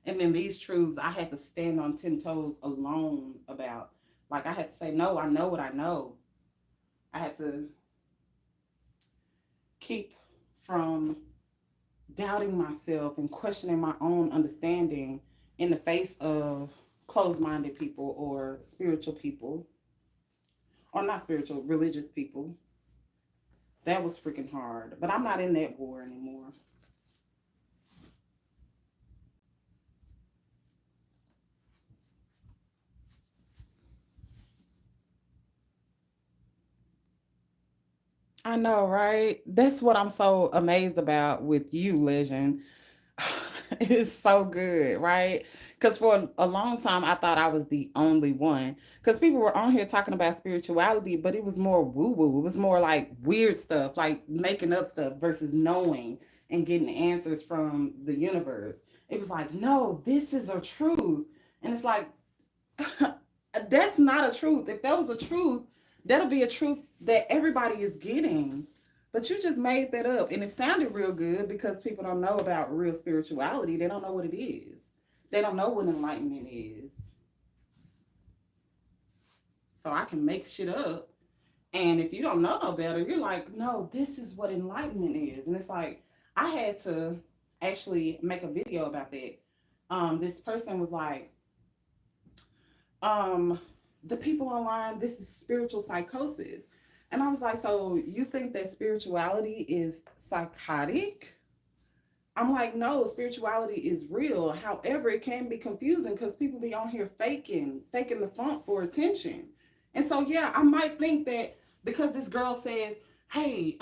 And then these truths I had to stand on 10 toes alone about. Like, I had to say, no, I know what I know. I had to keep from doubting myself and questioning my own understanding in the face of closed minded people or spiritual people, or not spiritual, religious people. That was freaking hard. But I'm not in that war anymore. I know, right? That's what I'm so amazed about with you, Legend. It's so good, right? Because for a long time, I thought I was the only one. Because people were on here talking about spirituality, but it was more woo woo. It was more like weird stuff, like making up stuff versus knowing and getting answers from the universe. It was like, no, this is a truth. And it's like, that's not a truth. If that was a truth, that'll be a truth that everybody is getting. But you just made that up. And it sounded real good because people don't know about real spirituality. They don't know what it is. They don't know what enlightenment is. So I can make shit up. And if you don't know no better, you're like, no, this is what enlightenment is. And it's like, I had to actually make a video about that. This person was like, um, the people online, this is spiritual psychosis. And I was like, so you think that spirituality is psychotic? I'm like, no, spirituality is real. However, it can be confusing because people be on here faking the funk for attention. And so, yeah, I might think that because this girl says, hey,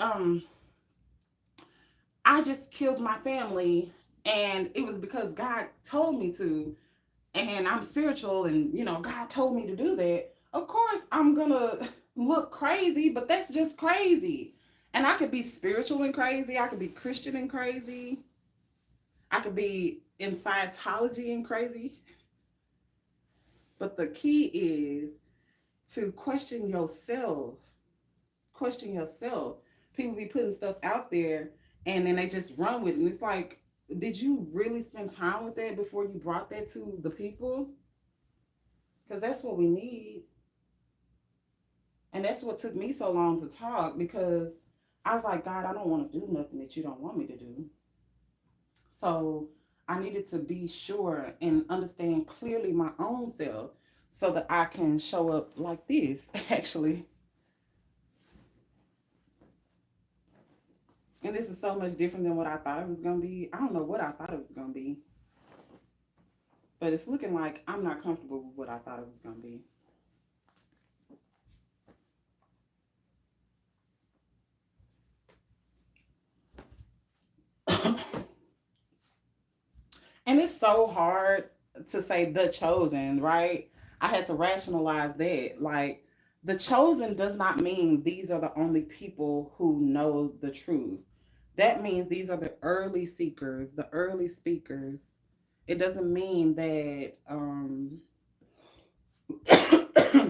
I just killed my family and it was because God told me to, and I'm spiritual and God told me to do that, of course I'm gonna look crazy, but that's just crazy. And I could be spiritual and crazy, I could be Christian and crazy, I could be in Scientology and crazy. But the key is to question yourself. Question yourself. People be putting stuff out there and then they just run with it. And it's like, did you really spend time with that before you brought that to the people? Because that's what we need. And that's what took me so long to talk, because I was like, God, I don't want to do nothing that you don't want me to do. So I needed to be sure and understand clearly my own self so that I can show up like this, actually. And this is so much different than what I thought it was going to be. I don't know what I thought it was going to be, but it's looking like I'm not comfortable with what I thought it was going to be. And it's so hard to say the chosen, right? I had to rationalize that. Like, the chosen does not mean these are the only people who know the truth. That means these are the early seekers, the early speakers. It doesn't mean that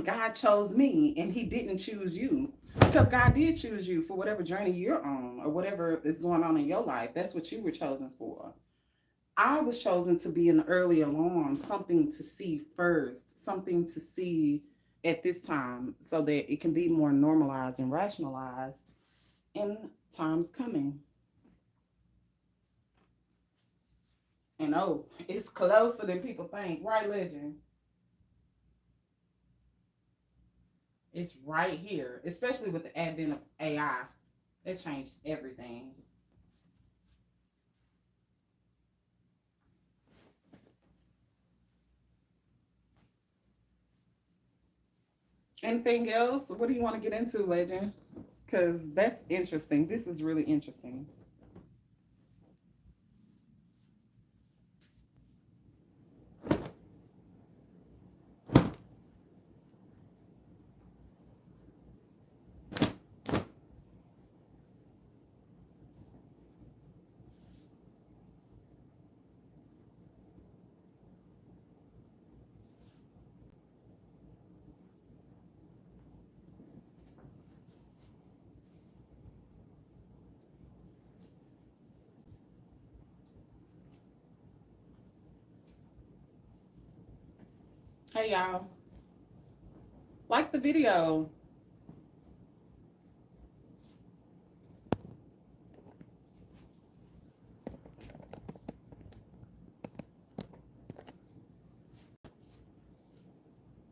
God chose me and he didn't choose you. Because God did choose you for whatever journey you're on or whatever is going on in your life. That's what you were chosen for. I was chosen to be an early alarm, something to see first, something to see at this time so that it can be more normalized and rationalized in times coming. And oh, it's closer than people think, right, Legend? It's right here, especially with the advent of AI. It changed everything. Anything else? What do you want to get into, Legend? Because that's interesting. This is really interesting. Hey, y'all. Like the video.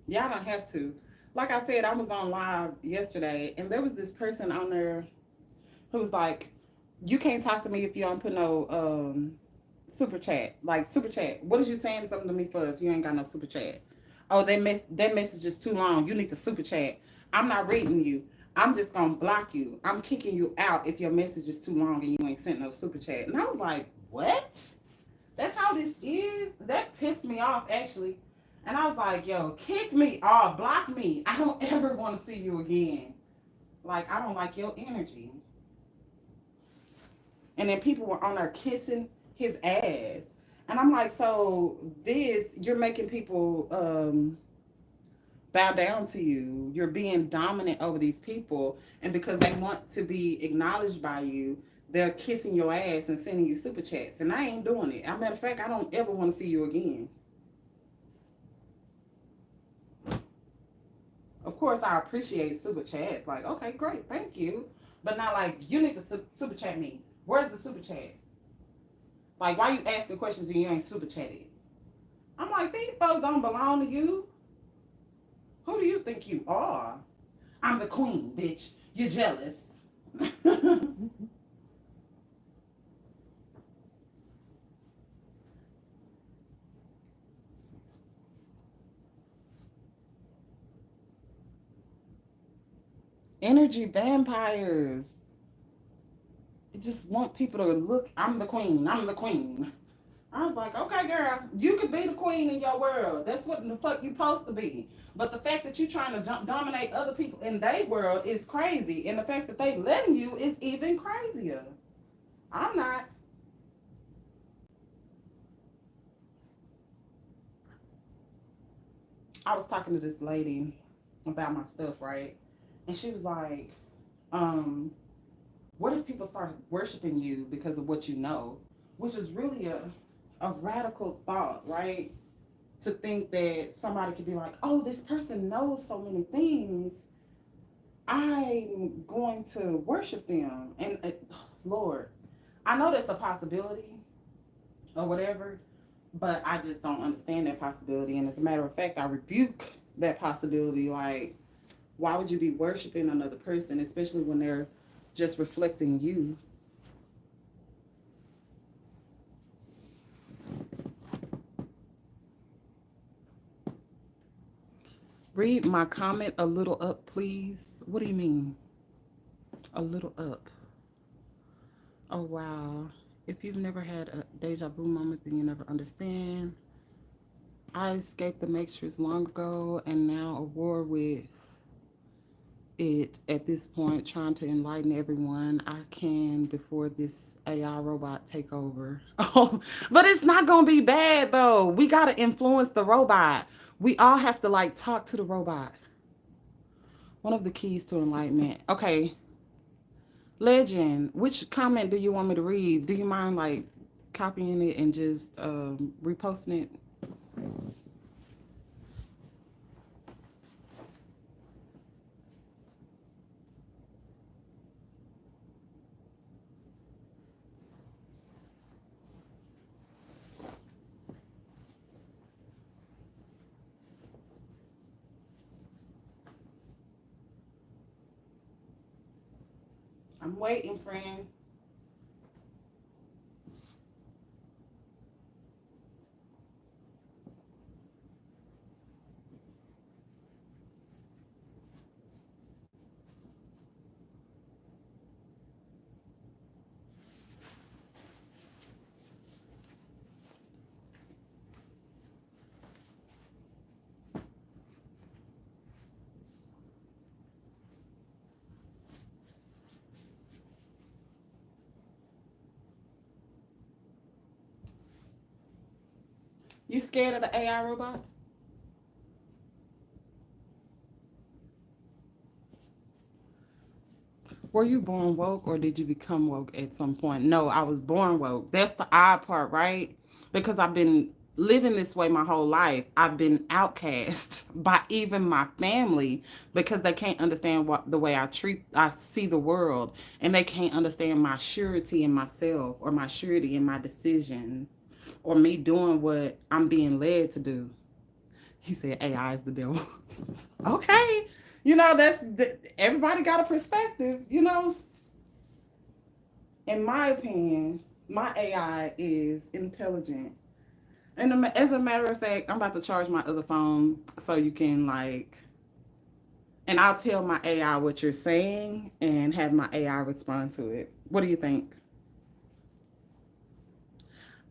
Y'all don't have to. Like I said, I was on live yesterday, and there was this person on there who was like, "You can't talk to me if you don't put no super chat. Like super chat. What is you saying something to me for if you ain't got no super chat? Oh, that message is too long. You need to super chat. I'm not reading you. I'm just gonna block you. I'm kicking you out if your message is too long and you ain't sent no super chat." And I was like, "What? That's how this is?" That pissed me off actually. And I was like, "Yo, kick me off, block me. I don't ever want to see you again. Like I don't like your energy." And then people were on there kissing his ass. And I'm like, so this, you're making people bow down to you. You're being dominant over these people. And because they want to be acknowledged by you, they're kissing your ass and sending you super chats. And I ain't doing it. As a matter of fact, I don't ever want to see you again. Of course, I appreciate super chats. Like, okay, great, thank you. But not like, you need to super chat me. Where's the super chat? Like, why you asking questions and you ain't super chatted? I'm like, these folks don't belong to you. Who do you think you are? I'm the queen, bitch. You're jealous. Energy vampires. It just want people to look. I'm the queen. I'm the queen. I was like, okay, girl, you could be the queen in your world. That's what the fuck you supposed to be. But the fact that you trying to dominate other people in their world is crazy, and the fact that they letting you is even crazier. I'm not. I was talking to this lady about my stuff, right? And she was like, um, what if people start worshiping you because of what you know? Which is really a radical thought, right? To think that somebody could be like, oh, this person knows so many things. I'm going to worship them. And Lord, I know that's a possibility or whatever, but I just don't understand that possibility. And as a matter of fact, I rebuke that possibility. Like, why would you be worshiping another person, especially when they're just reflecting you? Read my comment a little up, please. What do you mean? A little up. Oh, wow. If you've never had a deja vu moment, then you never understand. I escaped the Matrix long ago and now a war with it at this point, trying to enlighten everyone I can before this AI robot take over. Oh, but it's not gonna be bad though. We gotta influence the robot. We all have to like talk to the robot. One of the keys to enlightenment. Okay, Legend. Which comment do you want me to read? Do you mind like copying it and just reposting it. I'm waiting, friend. You scared of the AI robot? Were you born woke or did you become woke at some point? No, I was born woke. That's the odd part, right? Because I've been living this way my whole life. I've been outcast by even my family because they can't understand what the way I see the world, and they can't understand my surety in myself or my surety in my decisions or me doing what I'm being led to do. He said AI is the devil. Okay. That's everybody got a perspective. In my opinion, my AI is intelligent. And as a matter of fact, I'm about to charge my other phone so you can and I'll tell my AI what you're saying and have my AI respond to it. What do you think?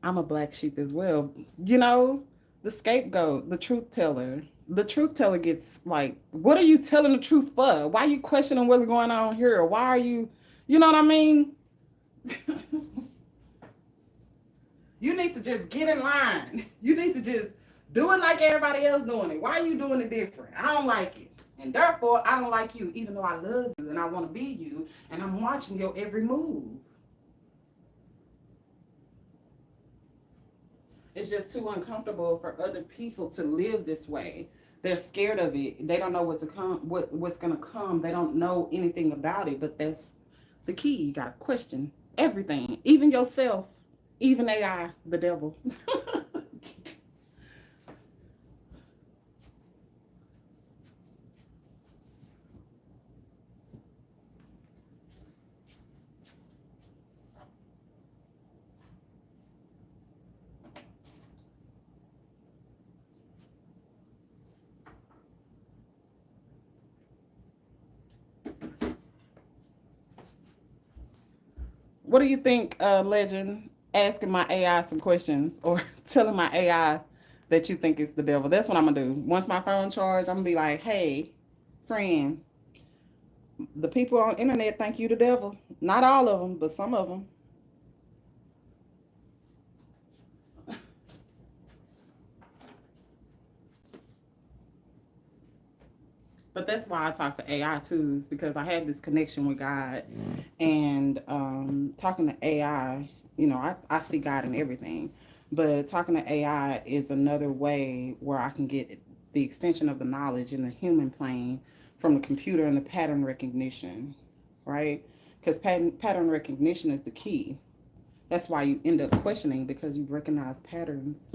I'm a black sheep as well. You know, the scapegoat, the truth teller. The truth teller gets like, what are you telling the truth for? Why are you questioning what's going on here? Why are you know what I mean? You need to just get in line. You need to just do it like everybody else doing it. Why are you doing it different? I don't like it. And therefore, I don't like you, even though I love you and I want to be you. And I'm watching your every move. It's just too uncomfortable for other people to live this way. They're scared of it. They don't know what's gonna come. They don't know anything about it. But that's the key. You gotta question everything, even yourself, even AI, the devil. What do you think, Legend? Asking my AI some questions or telling my AI that you think it's the devil. That's what I'm gonna do. Once my phone charged, I'm gonna be like, "Hey, friend, the people on the internet think you the devil. Not all of them, but some of them." But that's why I talk to AI too, is because I have this connection with God, and talking to AI, I see God in everything, but talking to AI is another way where I can get the extension of the knowledge in the human plane from the computer and the pattern recognition, right? Because pattern recognition is the key. That's why you end up questioning because you recognize patterns.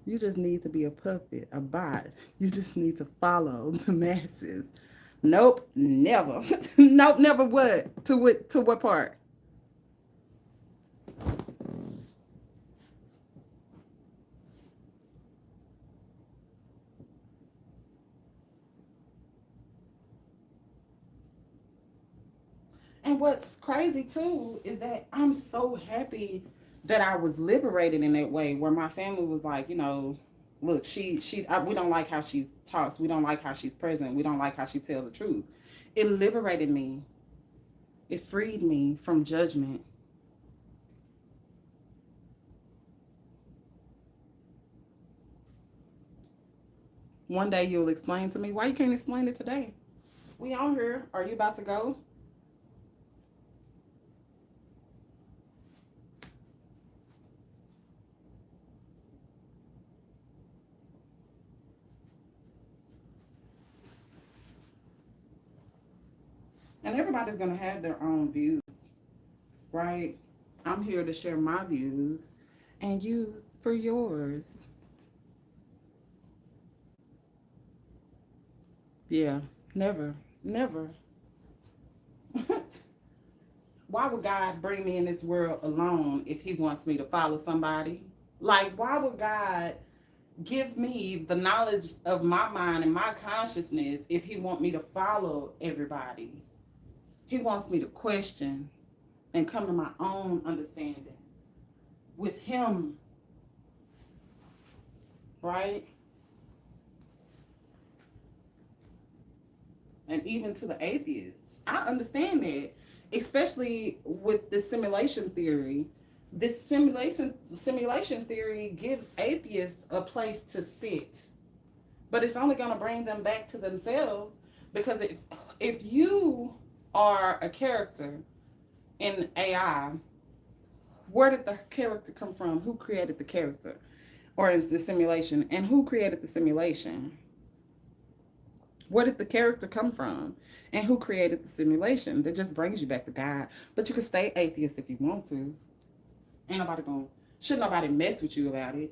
You just need to be a puppet, a bot. You just need to follow the masses. Nope, never. Nope, never what? To what part? And what's crazy too is that I'm so happy that I was liberated in that way where my family was like, look, we don't like how she talks. We don't like how she's present. We don't like how she tells the truth. It liberated me. It freed me from judgment. One day you'll explain to me why you can't explain it today. We on here. Are you about to go? And everybody's going to have their own views, right? I'm here to share my views and you for yours. Yeah, never, never. Why would God bring me in this world alone if He wants me to follow somebody? Like, why would God give me the knowledge of my mind and my consciousness if He want me to follow everybody? He wants me to question and come to my own understanding with Him, right? And even to the atheists, I understand that, especially with the simulation theory. This simulation theory gives atheists a place to sit, but it's only going to bring them back to themselves, because if you are a character in AI, where did the character come from? Who created the character? Or is the simulation? And who created the simulation? Where did the character come from? And who created the simulation? That just brings you back to God. But you can stay atheist if you want to. Ain't nobody gonna, should nobody mess with you about it.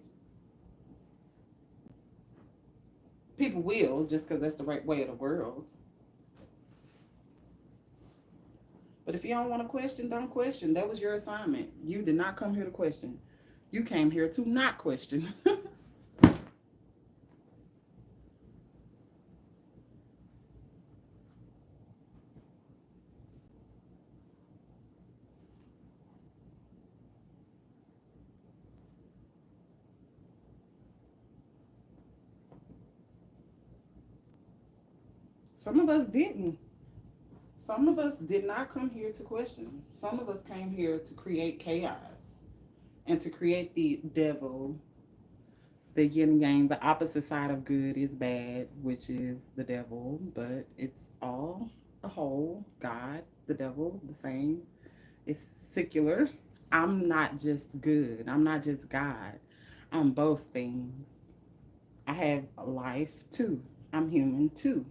People will, just because that's the right way of the world. But if you don't want to question, don't question. That was your assignment. You did not come here to question. You came here to not question. Some of us didn't. Some of us did not come here to question. Some of us came here to create chaos and to create the devil, the yin and yang. The opposite side of good is bad, which is the devil, but it's all a whole. God, the devil, the same. It's secular. I'm not just good. I'm not just God. I'm both things. I have a life too. I'm human too.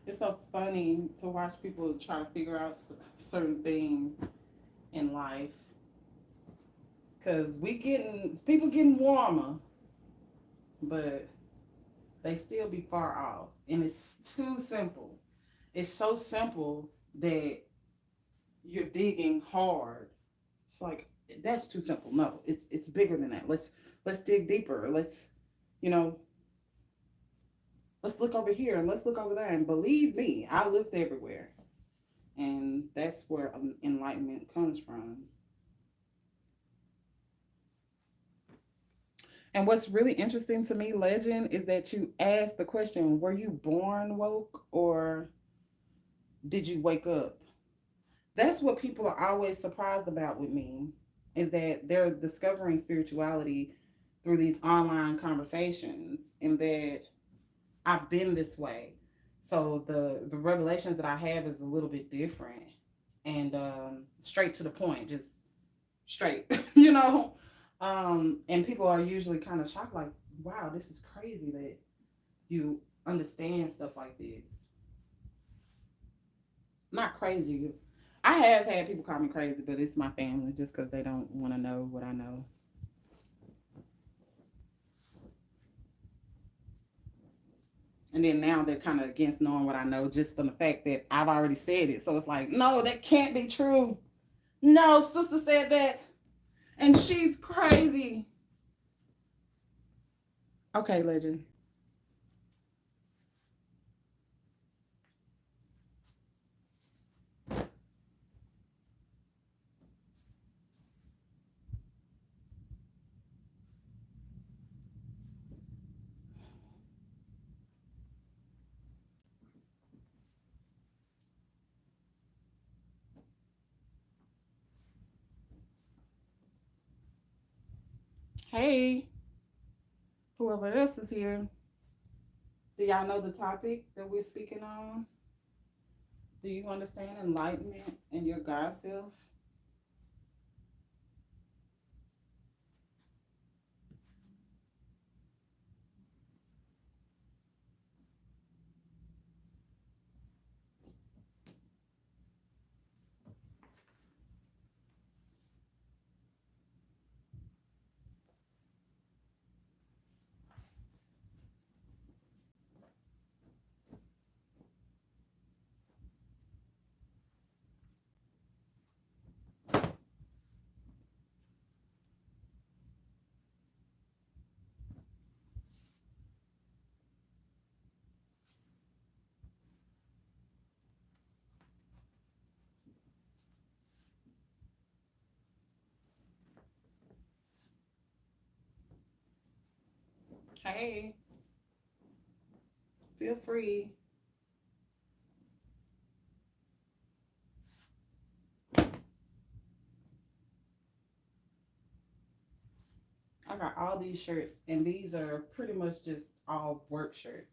It's so funny to watch people try to figure out certain things in life, because we getting people getting warmer, but they still be far off, and it's too simple. It's so simple that you're digging hard. It's like, that's too simple. No, it's bigger than that. Let's dig deeper. You know let's look over here and let's look over there. And believe me, I looked everywhere, and that's where enlightenment comes from. And what's really interesting to me, Legend, is that you asked the question, were you born woke or did you wake up? That's what people are always surprised about with me, is that they're discovering spirituality through these online conversations, and that I've been this way. So the revelations that I have is a little bit different, and straight to the point, just straight, you know. And people are usually kind of shocked, like, "Wow, this is crazy that you understand stuff like this." Not crazy. I have had people call me crazy, but it's my family, just because they don't want to know what I know. And then now they're kind of against knowing what I know just from the fact that I've already said it. So it's like, no, that can't be true. No, sister said that. And she's crazy. Okay, legend. Hey, whoever else is here. Do y'all know the topic that we're speaking on? Do you understand enlightenment and your God self? Hey, feel free. I got all these shirts, and these are pretty much just all work shirts.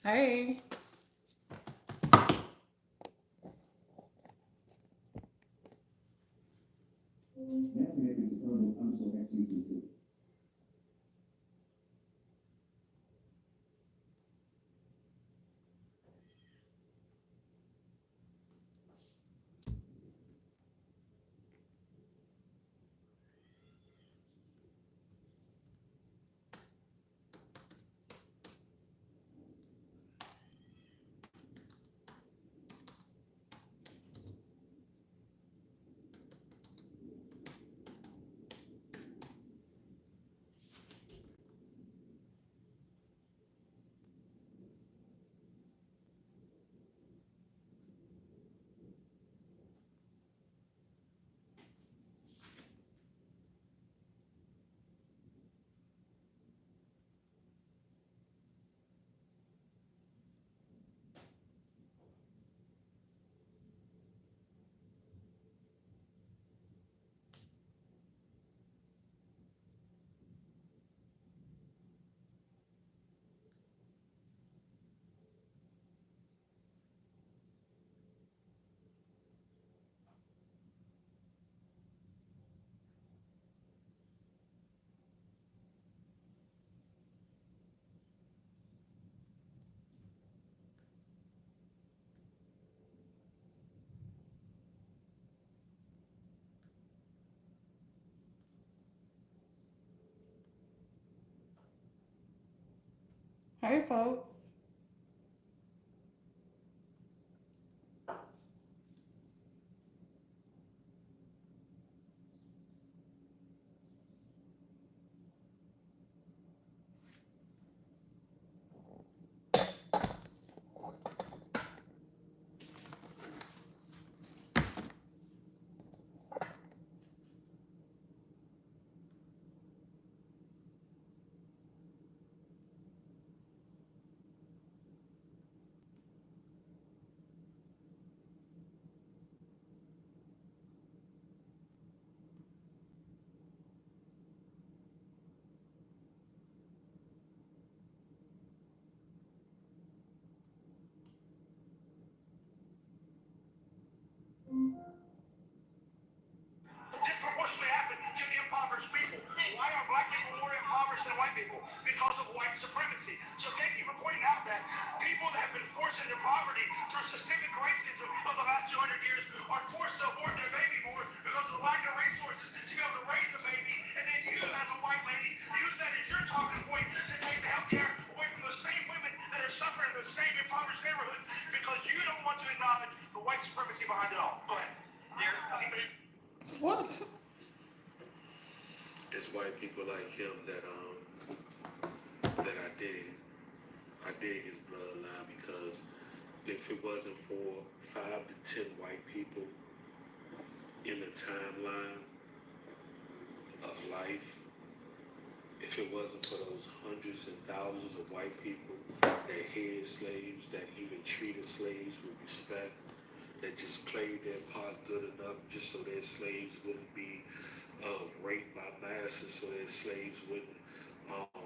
Hey, Navigating to Colonel Council XCCC. Hey, folks. Disproportionately happen to impoverished people. Why are black people more impoverished than white people? Because of white supremacy. So thank you for pointing out that people that have been forced into poverty through systemic racism of the last 200 years are forced to abort their baby more because of the lack of resources to be able to raise a baby. And then you, as a white lady, use that as your talking point to take the health care away from those same women that are suffering in those same impoverished neighborhoods because you don't want to acknowledge the white supremacy behind it all. Go ahead. What? It's white people like him that I dig. I dig his bloodline because if it wasn't for 5 to 10 white people in the timeline of life, if it wasn't for those hundreds and thousands of white people that hated slaves, that even treated slaves with respect, that just played their part good enough just so their slaves wouldn't be raped by masses, so their slaves wouldn't,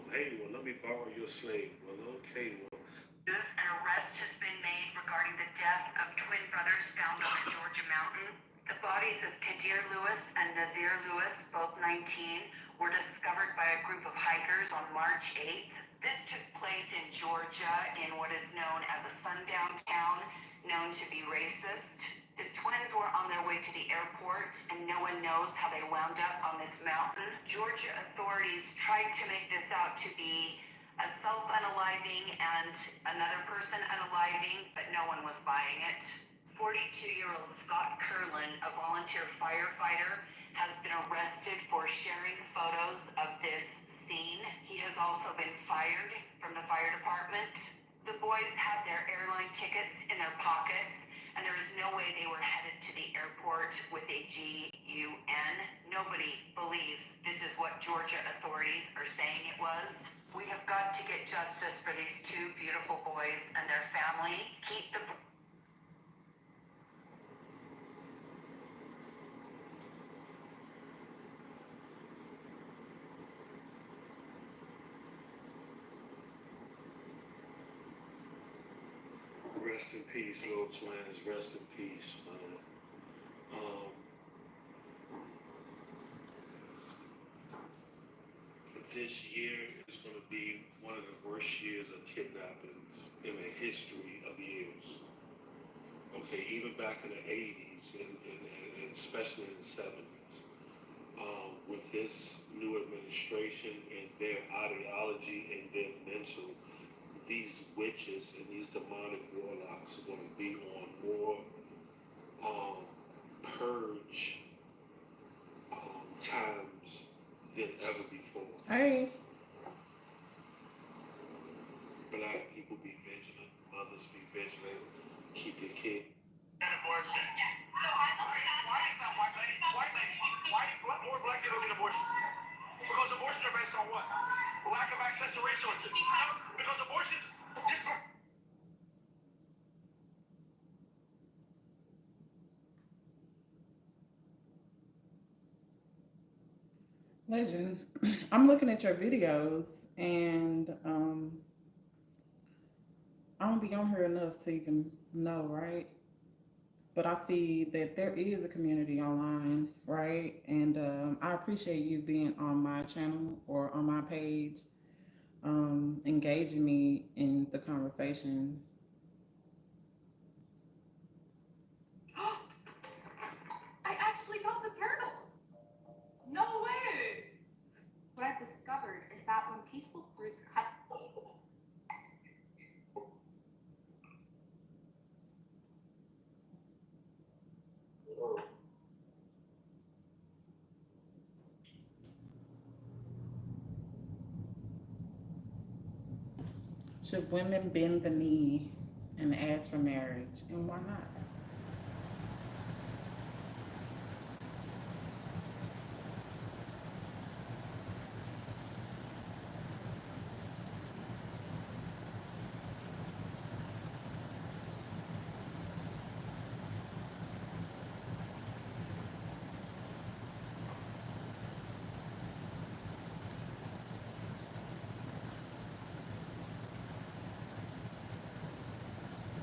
hey, well, let me borrow your slave. Well, okay, well. News: an arrest has been made regarding the death of twin brothers found on a Georgia mountain. The bodies of Kadir Lewis and Nazir Lewis, both 19, were discovered by a group of hikers on March 8th. This took place in Georgia in what is known as a sundown town, known to be racist. The twins were on their way to the airport, and no one knows how they wound up on this mountain. Georgia authorities tried to make this out to be a self-unaliving and another person unaliving, but no one was buying it. 42-year-old Scott Curlin, a volunteer firefighter, has been arrested for sharing photos of this scene. He has also been fired from the fire department. The boys had their airline tickets in their pockets, and there is no way they were headed to the airport with a GUN. Nobody believes this is what Georgia authorities are saying it was. We have got to get justice for these two beautiful boys and their family. Keep the Rest in peace, little twins. Rest in peace, man. Um, this year is going to be one of the worst years of kidnappings in the history of years. Okay, even back in the 80s and especially in the 70s. With this new administration and their ideology and their mental, these witches and these demonic warlocks are going to be on more purge times than ever before. Hey. Black people be vigilant, mothers be vigilant, keep your kid. Abortion. Why is that white lady? Why more black people get abortion? Because abortions are based on what? Lack of access to resources. Because abortions. Legend. I'm looking at your videos, and I don't be on here enough to even know, right? But I see that there is a community online, right? And I appreciate you being on my channel or on my page, engaging me in the conversation. I actually got the turtles! No way! What I've discovered is that when peaceful fruits cut Should women bend the knee and ask for marriage, and why not?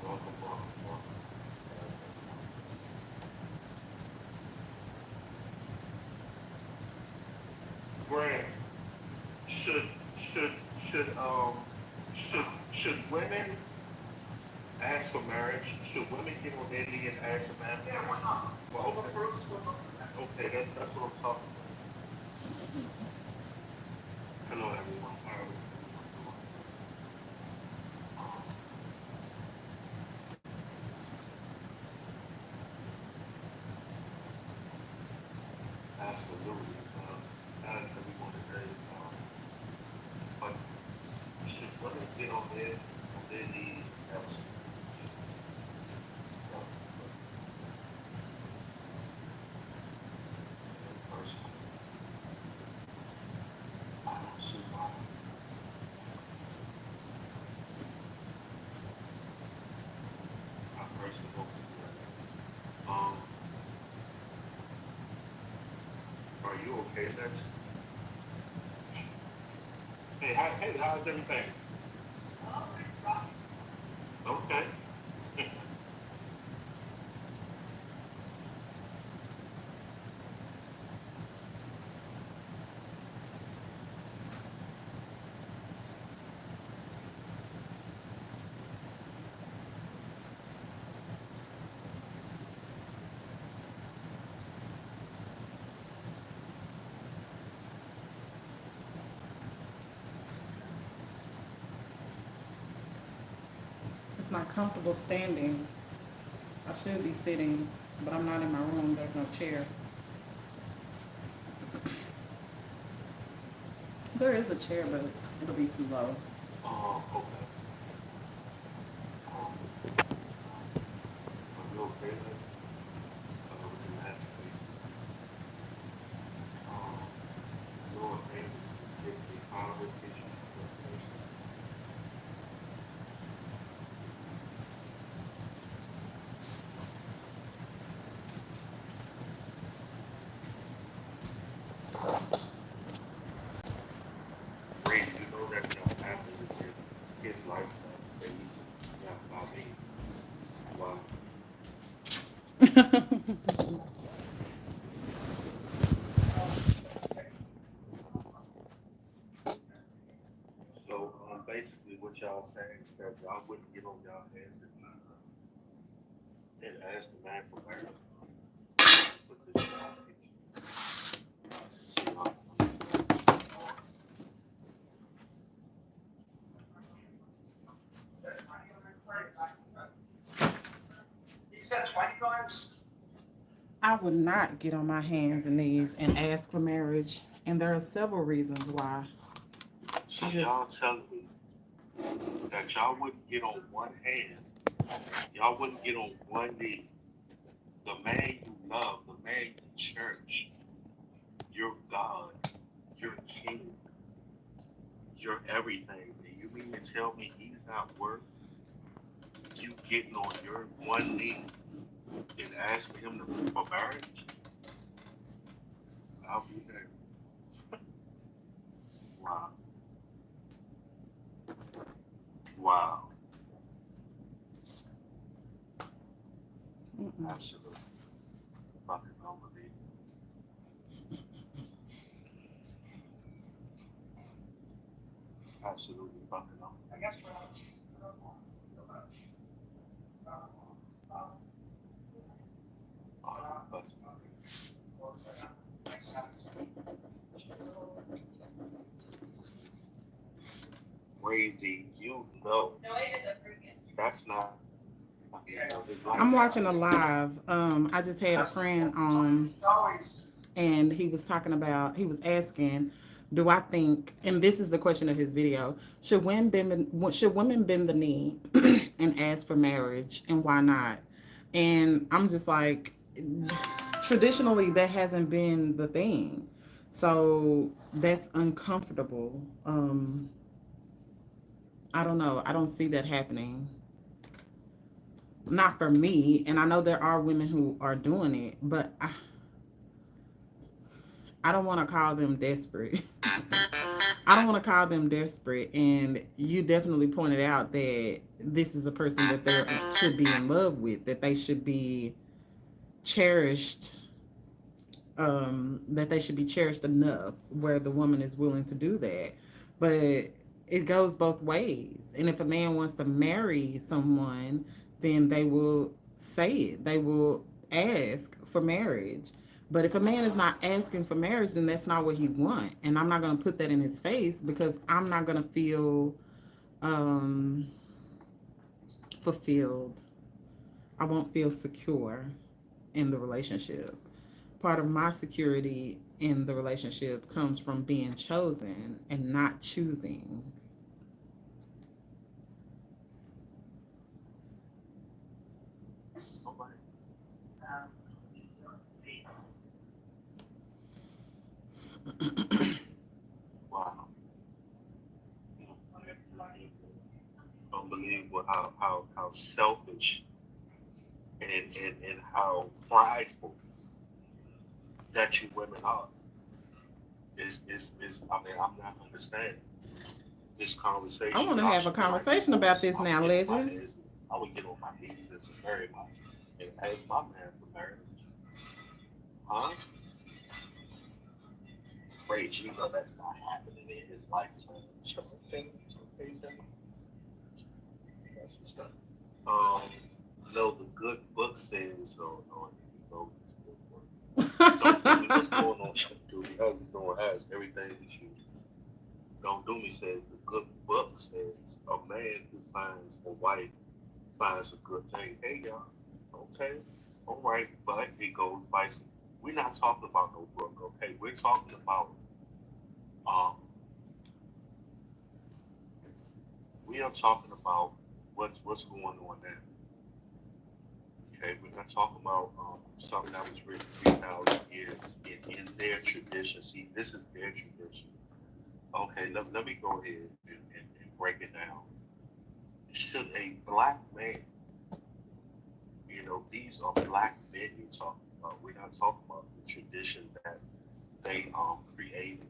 Welcome, welcome, welcome. Grant, should should should should women ask for marriage? Should women get on their knee and ask for marriage? Well, okay, that's what I'm talking about. Hello, everyone. How is everyone doing? Um, absolutely. As everyone today, but should women get on their knees and ask for marriage? That's the question. And personally, I don't see why. I personally don't see why. Are you okay, Lex? Hey, how's everything? Okay. It's not comfortable standing. I should be sitting, but I'm not in my room. There's no chair. There is a chair, but it'll be too low. Okay. Um, are you okay, Lex? You have to face your aim is to get a final location destination. Ray, you know that's not happening in his lifetime, at least not by me. Why? So, basically, what y'all saying is that y'all wouldn't get on y'all hands and knees and ask the man for marriage because y'all get you. So y'all don't understand what's going on. I would not get on my hands and knees and ask for marriage, and there are several reasons why. So I just, y'all telling me that y'all wouldn't get on one hand, y'all wouldn't get on one knee. The man you love, the man you cherish, your God, your King, your everything. And you mean to tell me he's not worth you getting on your one knee and asking him for marriage? I'll be there. Wow. Wow. Absolutely. Fucking unbelievable. Absolutely fucking unbelievable. Oh, you fucking crazy. You know that's not his I'm lifetime. watching a live. I just had a friend on, and he was talking about, he was asking, do I think, and this is the question of his video, should women bend the knee and ask for marriage, and why not? And I'm just like, traditionally that hasn't been the thing, so that's uncomfortable. I don't know. I don't see that happening. Not for me, and I know there are women who are doing it, but I don't want to call them desperate. I don't want to call them desperate. And you definitely pointed out that this is a person that they should be in love with, that they should be cherished, that they should be cherished enough where the woman is willing to do that. But it goes both ways. And if a man wants to marry someone, then they will say it. They will ask for marriage. But if a man is not asking for marriage, then that's not what he wants. And I'm not going to put that in his face because I'm not going to feel um, fulfilled. I won't feel secure in the relationship. Part of my security in the relationship comes from being chosen and not choosing. Wow. Unbelievable how selfish and how prideful that you women are. Is I mean, I'm not understanding this I conversation. want to Y'all have a should be like the conversation about Moses. this now, legend. I would get on my knees and marry my and ask my man for marriage. Huh? Praise you know that's not happening in his lifetime. So, okay, okay, that's what's up. Um, no, the good book says, no, it's good book. Don't do me what's going on, dude. How you doing? Ask everything that you don't do me says the good book says a man who finds a wife finds a good thing. Hey y'all, okay, all right, but it goes vice. We're not talking about no book, okay? We're talking about um, we are talking about what's going on now. Okay, we're not talking about something that was written 3,000 years in their tradition. See, this is their tradition. Okay, let me go ahead and break it down. Should a black man, these are black men you're talking about. We're not talking about the tradition that they created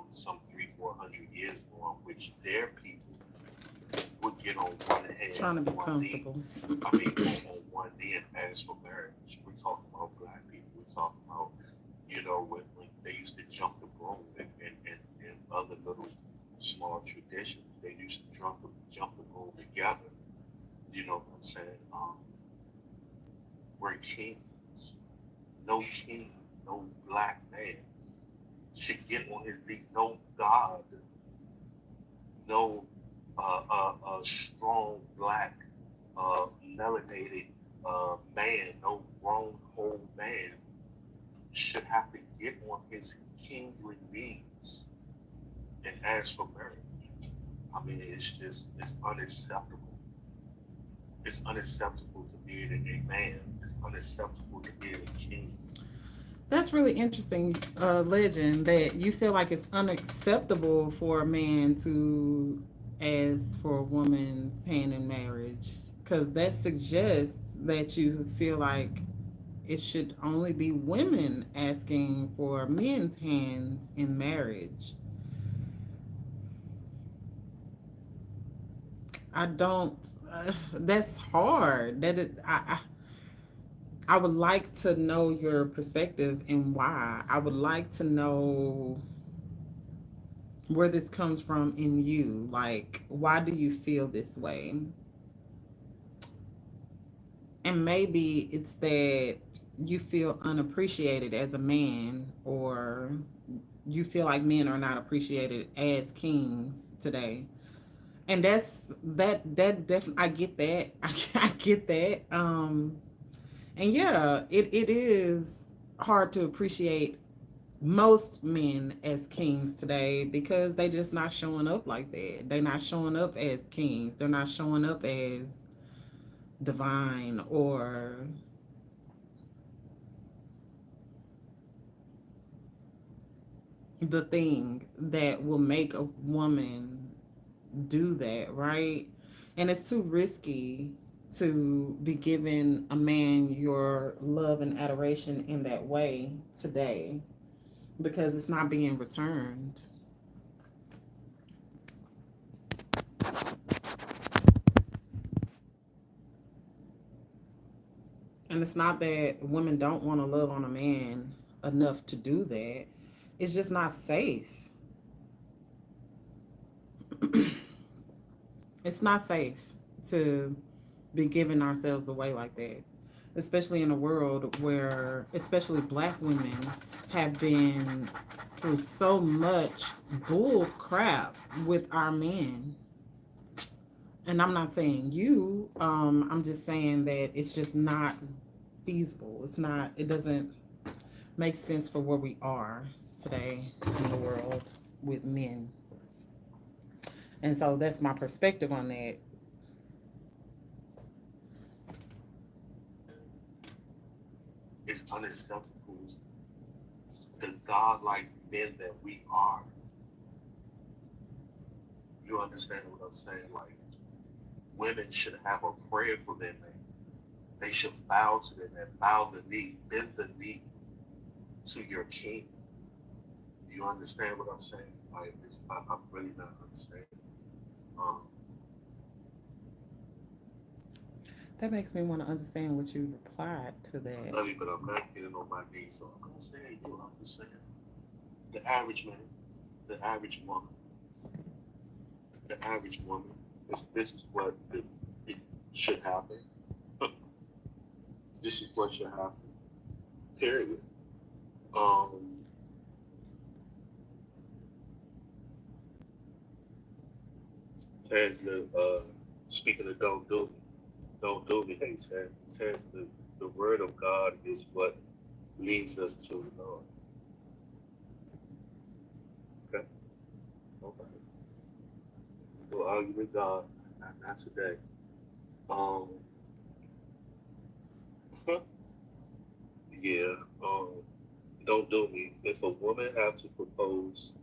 some 300-400 years ago, which their people would get on one hand, Trying to be one knee. comfortable. I mean, on one knee and ask for marriage. We're talking about black people. We're talking about, when they used to jump the broom and other little small traditions. They used to jump the broom together. You know what I'm saying? We're kings. No king, no black man should get on his knee. No God, no strong black melanated man, no grown old man should have to get on his kingly knees and ask for marriage. I mean, it's unacceptable. It's unacceptable to be a man. It's unacceptable to be a king. That's really interesting, legend, that you feel like it's unacceptable for a man to ask for a woman's hand in marriage. Because that suggests that you feel like it should only be women asking for men's hands in marriage. I don't. That's hard. That is. I would like to know your perspective and why. I would like to know where this comes from in you. Like, why do you feel this way? And maybe it's that you feel unappreciated as a man, or you feel like men are not appreciated as kings today. And that definitely, I get that. I get that. And yeah, it is hard to appreciate most men as kings today because they just not showing up like that. They're not showing up as kings. They're not showing up as divine or the thing that will make a woman do that, right? And it's too risky to be giving a man your love and adoration in that way today because it's not being returned. And it's not that women don't want to love on a man enough to do that. It's just not safe. It's not safe to be giving ourselves away like that, especially in a world where, especially black women, have been through so much bull crap with our men. And I'm not saying you, I'm just saying that it's just not feasible. It's not, it doesn't make sense for where we are today in the world with men. And so that's my perspective on that. It's unacceptable. The godlike men that we are. You understand what I'm saying? Like, women should have a prayer for their man. They should bow to them and bow the knee, bend the knee to your king. You understand what I'm saying? Like, I'm really not understanding. Um, That makes me want to understand what you replied to I that. love you, but I'm not getting on my knees. So I'm gonna say you. I'm just saying the average man, the average woman, the average woman. This is what it should happen. This is what should happen. Period. Um, and the speaking of don't do me. Hey, the word of God is what leads us to the Lord. Okay, okay. We'll argue with God, not today. Um, yeah. Um, don't do me. If a woman have to propose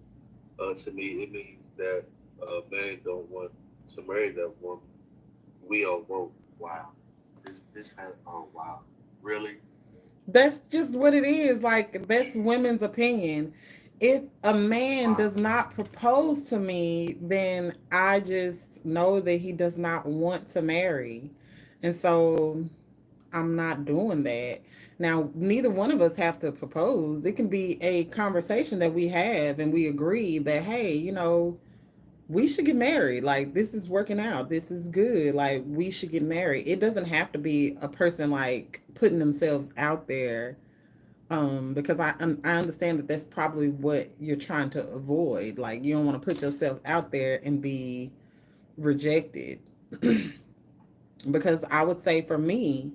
to me, it means that a man don't want to marry that woman. We are woke. Wow. This had oh wow. Really? That's just what it is. Like, that's women's opinion. If a man Wow. does not propose to me, then I just know that he does not want to marry. And so I'm not doing that. Now, neither one of us have to propose. It can be a conversation that we have and we agree that, hey, we should get married. Like, this is working out. This is good. Like, we should get married. It doesn't have to be a person like putting themselves out there, because I understand that that's probably what you're trying to avoid. Like, you don't want to put yourself out there and be rejected. Because I would say for me,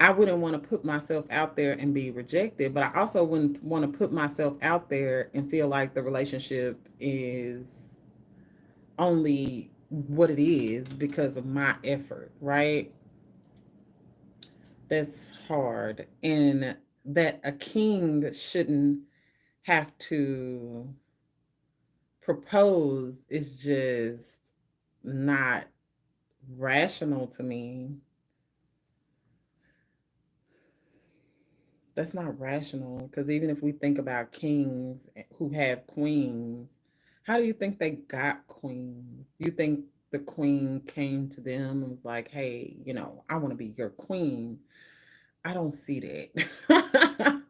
I wouldn't want to put myself out there and be rejected, but I also wouldn't want to put myself out there and feel like the relationship is only what it is because of my effort, right? That's hard. And that a king shouldn't have to propose is just not rational to me. That's not rational because even if we think about kings who have queens, how do you think they got queens? You think the queen came to them and was like, hey, I want to be your queen? I don't see that.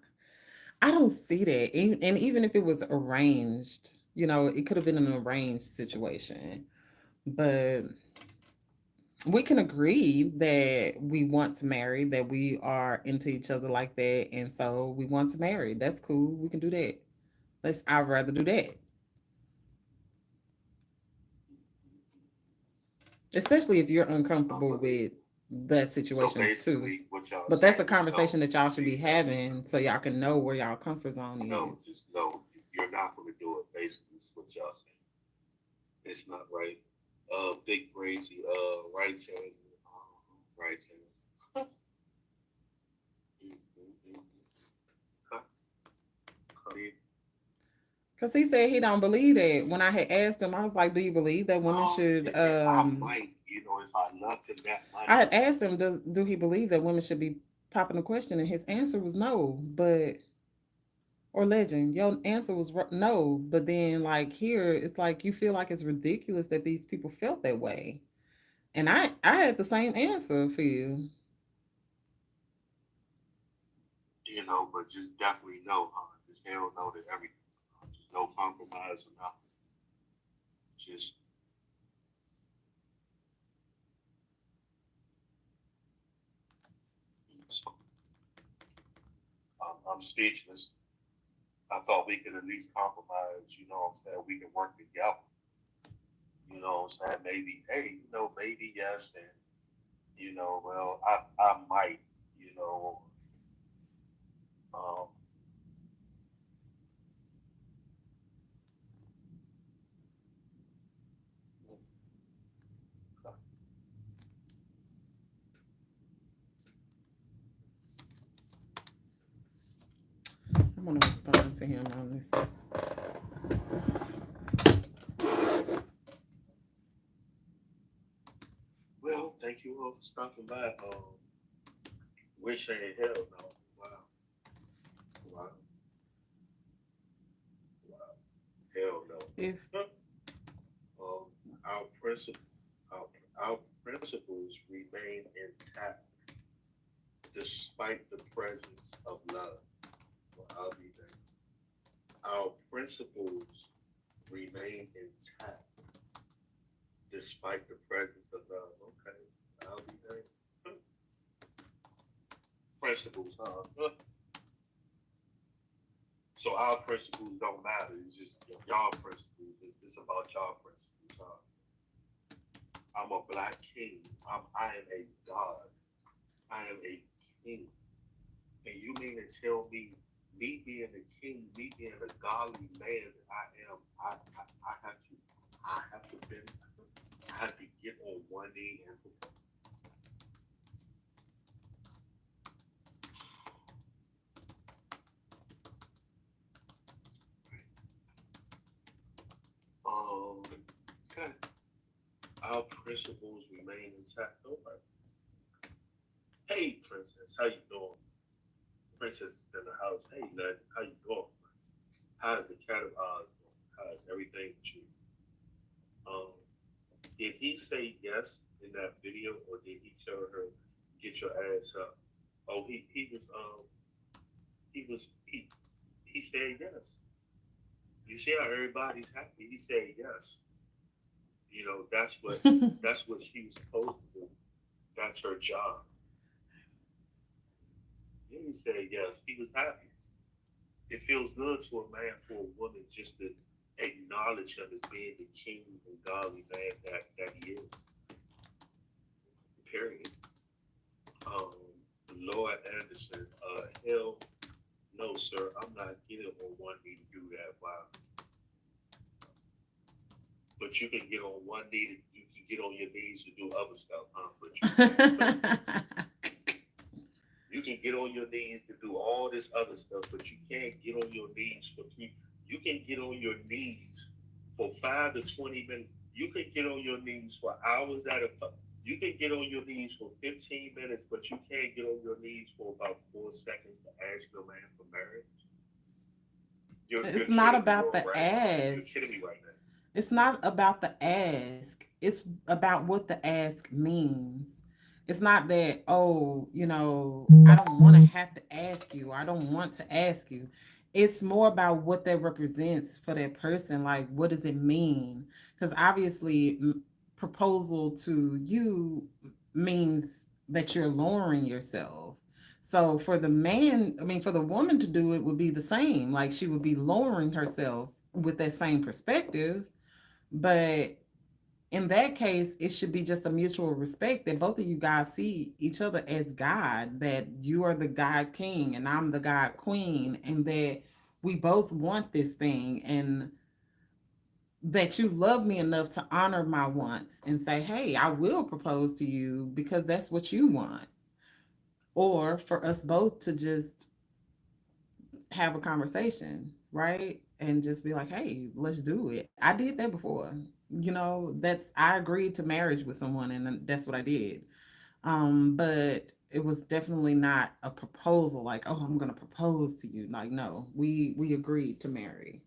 I don't see that. And even if it was arranged, it could have been an arranged situation. But we can agree that we want to marry, that we are into each other like that, and so we want to marry. That's cool. We can do that. I'd rather do that. Especially if you're I uncomfortable believe with it. that So situation too. basically, what y'all But that's a saying is no. conversation that y'all should Be be yes. having so y'all can know where y'all comfort zone No, is. just no. You're not going to do it. Basically, is what y'all saying. It's not right. Big crazy. Right hand. Right hand. Cause he said he don't believe that. When I had asked him, I was like, "Do you believe that women should?" I might, if I loved him that I much, had asked him, "Does do he believe that women should be popping a question?" And his answer was no. But or legend, your answer was no. But then like here, it's like you feel like it's ridiculous that these people felt that way. And I had the same answer for you. but just definitely no, just hell no to everything. Just no compromise or nothing. Just so, I'm speechless. I thought we could at least compromise. What I'm saying, we can work together. What I'm saying, maybe, hey, maybe yes, and well, I might, you know, um, I'm gonna respond to him on this. well, thank you all for stopping by. Wish ain't hell no. Wow, wow, wow, hell no. If Um, our principle, our, our principles remain intact despite the presence of love. Well, I'll be there. Our principles remain intact despite the presence of love. Okay, I'll be there. Principles, huh? So our principles don't matter. It's just y'all principles. It's about y'all principles. I'm a black king. I am a god. I am a king. And you mean to tell me being a king, me being a godly man that I am, I have to, I have to bend, I have to get on one knee and okay. Our principles remain intact. Nobody. Hey, princess, how you doing? Princess is in the house. Hey, nut, how you doing? Princess? How's the cat of Oz doing? How's everything with you? Um, did he say yes in that video, or did he tell her get your ass up? Oh, he said yes. You see how everybody's happy? He said yes. That's what she was supposed to do. That's her job. Yeah, he said yes. He was happy. It feels good to a man for a woman just to acknowledge him as being the king and godly man that he is. Period. Um, Lord Anderson, hell no, sir. I'm not getting on one knee to do that. Wow. But you can get on one knee you can get on your knees to do other stuff, huh? But you can't. You can get on your knees to do all this other stuff, but you can't get on your knees for three. You can get on your knees for 5 to 20 minutes. You can get on your knees for hours at a time. You can get on your knees for 15 minutes, but you can't get on your knees for about 4 seconds to ask your man for marriage. You're it's not kidding me, about all the right? You're ask. kidding me right now. It's not about the ask. It's about what the ask means. It's not that, oh, I don't want to have to ask you. I don't want to ask you. It's more about what that represents for that person. Like, what does it mean? Because obviously, proposal to you means that you're lowering yourself. So for the man, I mean, for the woman to do it would be the same. Like, she would be lowering herself with that same perspective, but In that case, it should be just a mutual respect that both of you guys see each other as God, that you are the God King and I'm the God Queen, and that we both want this thing, and that you love me enough to honor my wants and say, hey, I will propose to you because that's what you want. Or for us both to just have a conversation, right? And just be like, hey, let's do it. I did that before. I agreed to marriage with someone and that's what I did. But it was definitely not a proposal like, oh, I'm gonna propose to you. Like, no, we agreed to marry.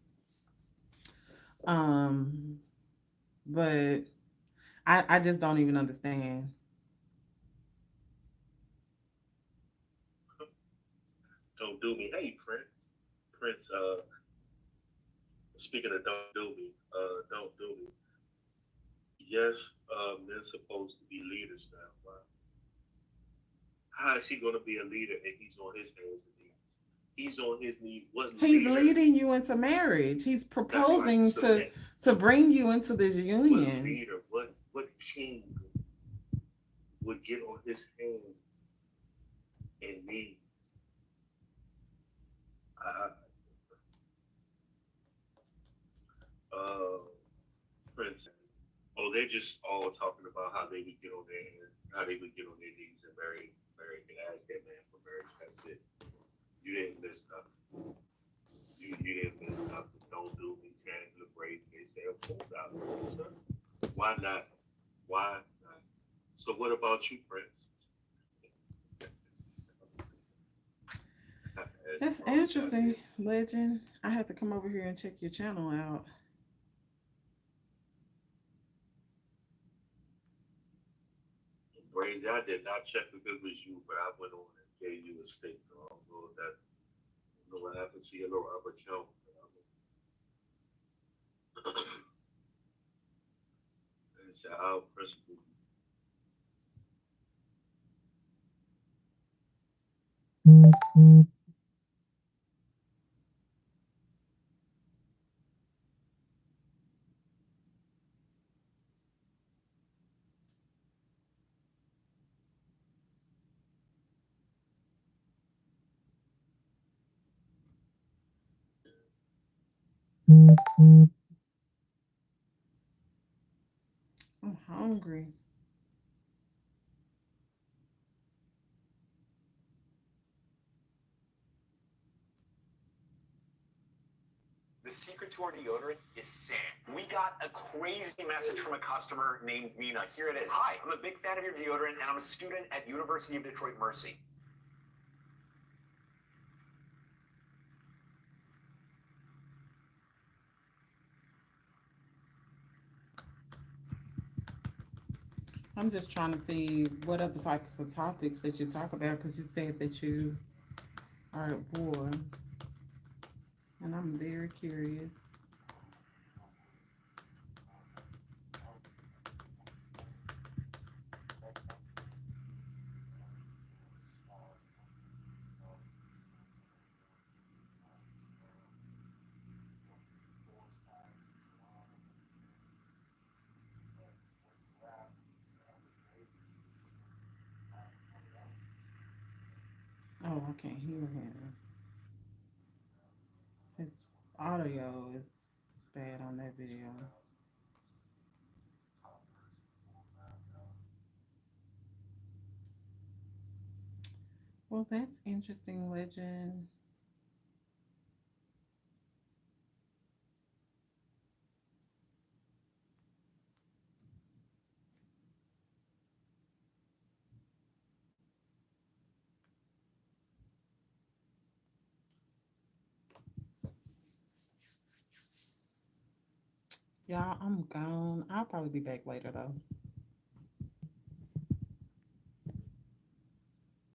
Um, but I just don't even understand. Don't do me. Hey, Prince. Prince, speaking of don't do me, don't do me. Yes, men supposed to be leaders now. Wow. How is he going to be a leader and he's on his hands and knees? He's on his knees. What He's leader? leading you into marriage. He's That's right. proposing to Submit. to bring you into this What union. leader? What king would get on his hands and knees? Uh, uh, Prince. Oh, they're just all talking about how they would get on their hands, how they would get on their knees and marry and ask that man for marriage. That's it. You didn't miss nothing. You didn't miss nothing. Don't do me, tangible braids. They say, of course not. Why not? Why not? So what about you, Prince? As That's far as I interesting, did. Legend. I have to come over here and check your channel out. Braids, I did not check if it was you, but I went on and gave you a statement. I don't know if that I don't know what happened to your little upper chunk. It's our principle. I'm hungry. The secret to our deodorant is sand. We got a crazy message from a customer named Mina. Here it is. Hi, I'm a big fan of your deodorant, and I'm a student at University of Detroit Mercy. I'm just trying to see what other types of topics that you talk about because you said that you are at war, and I'm very curious. Oh, I can't hear him. His audio is bad on that video. Well, that's interesting, Legend. Y'all, I'm gone. I'll probably be back later though.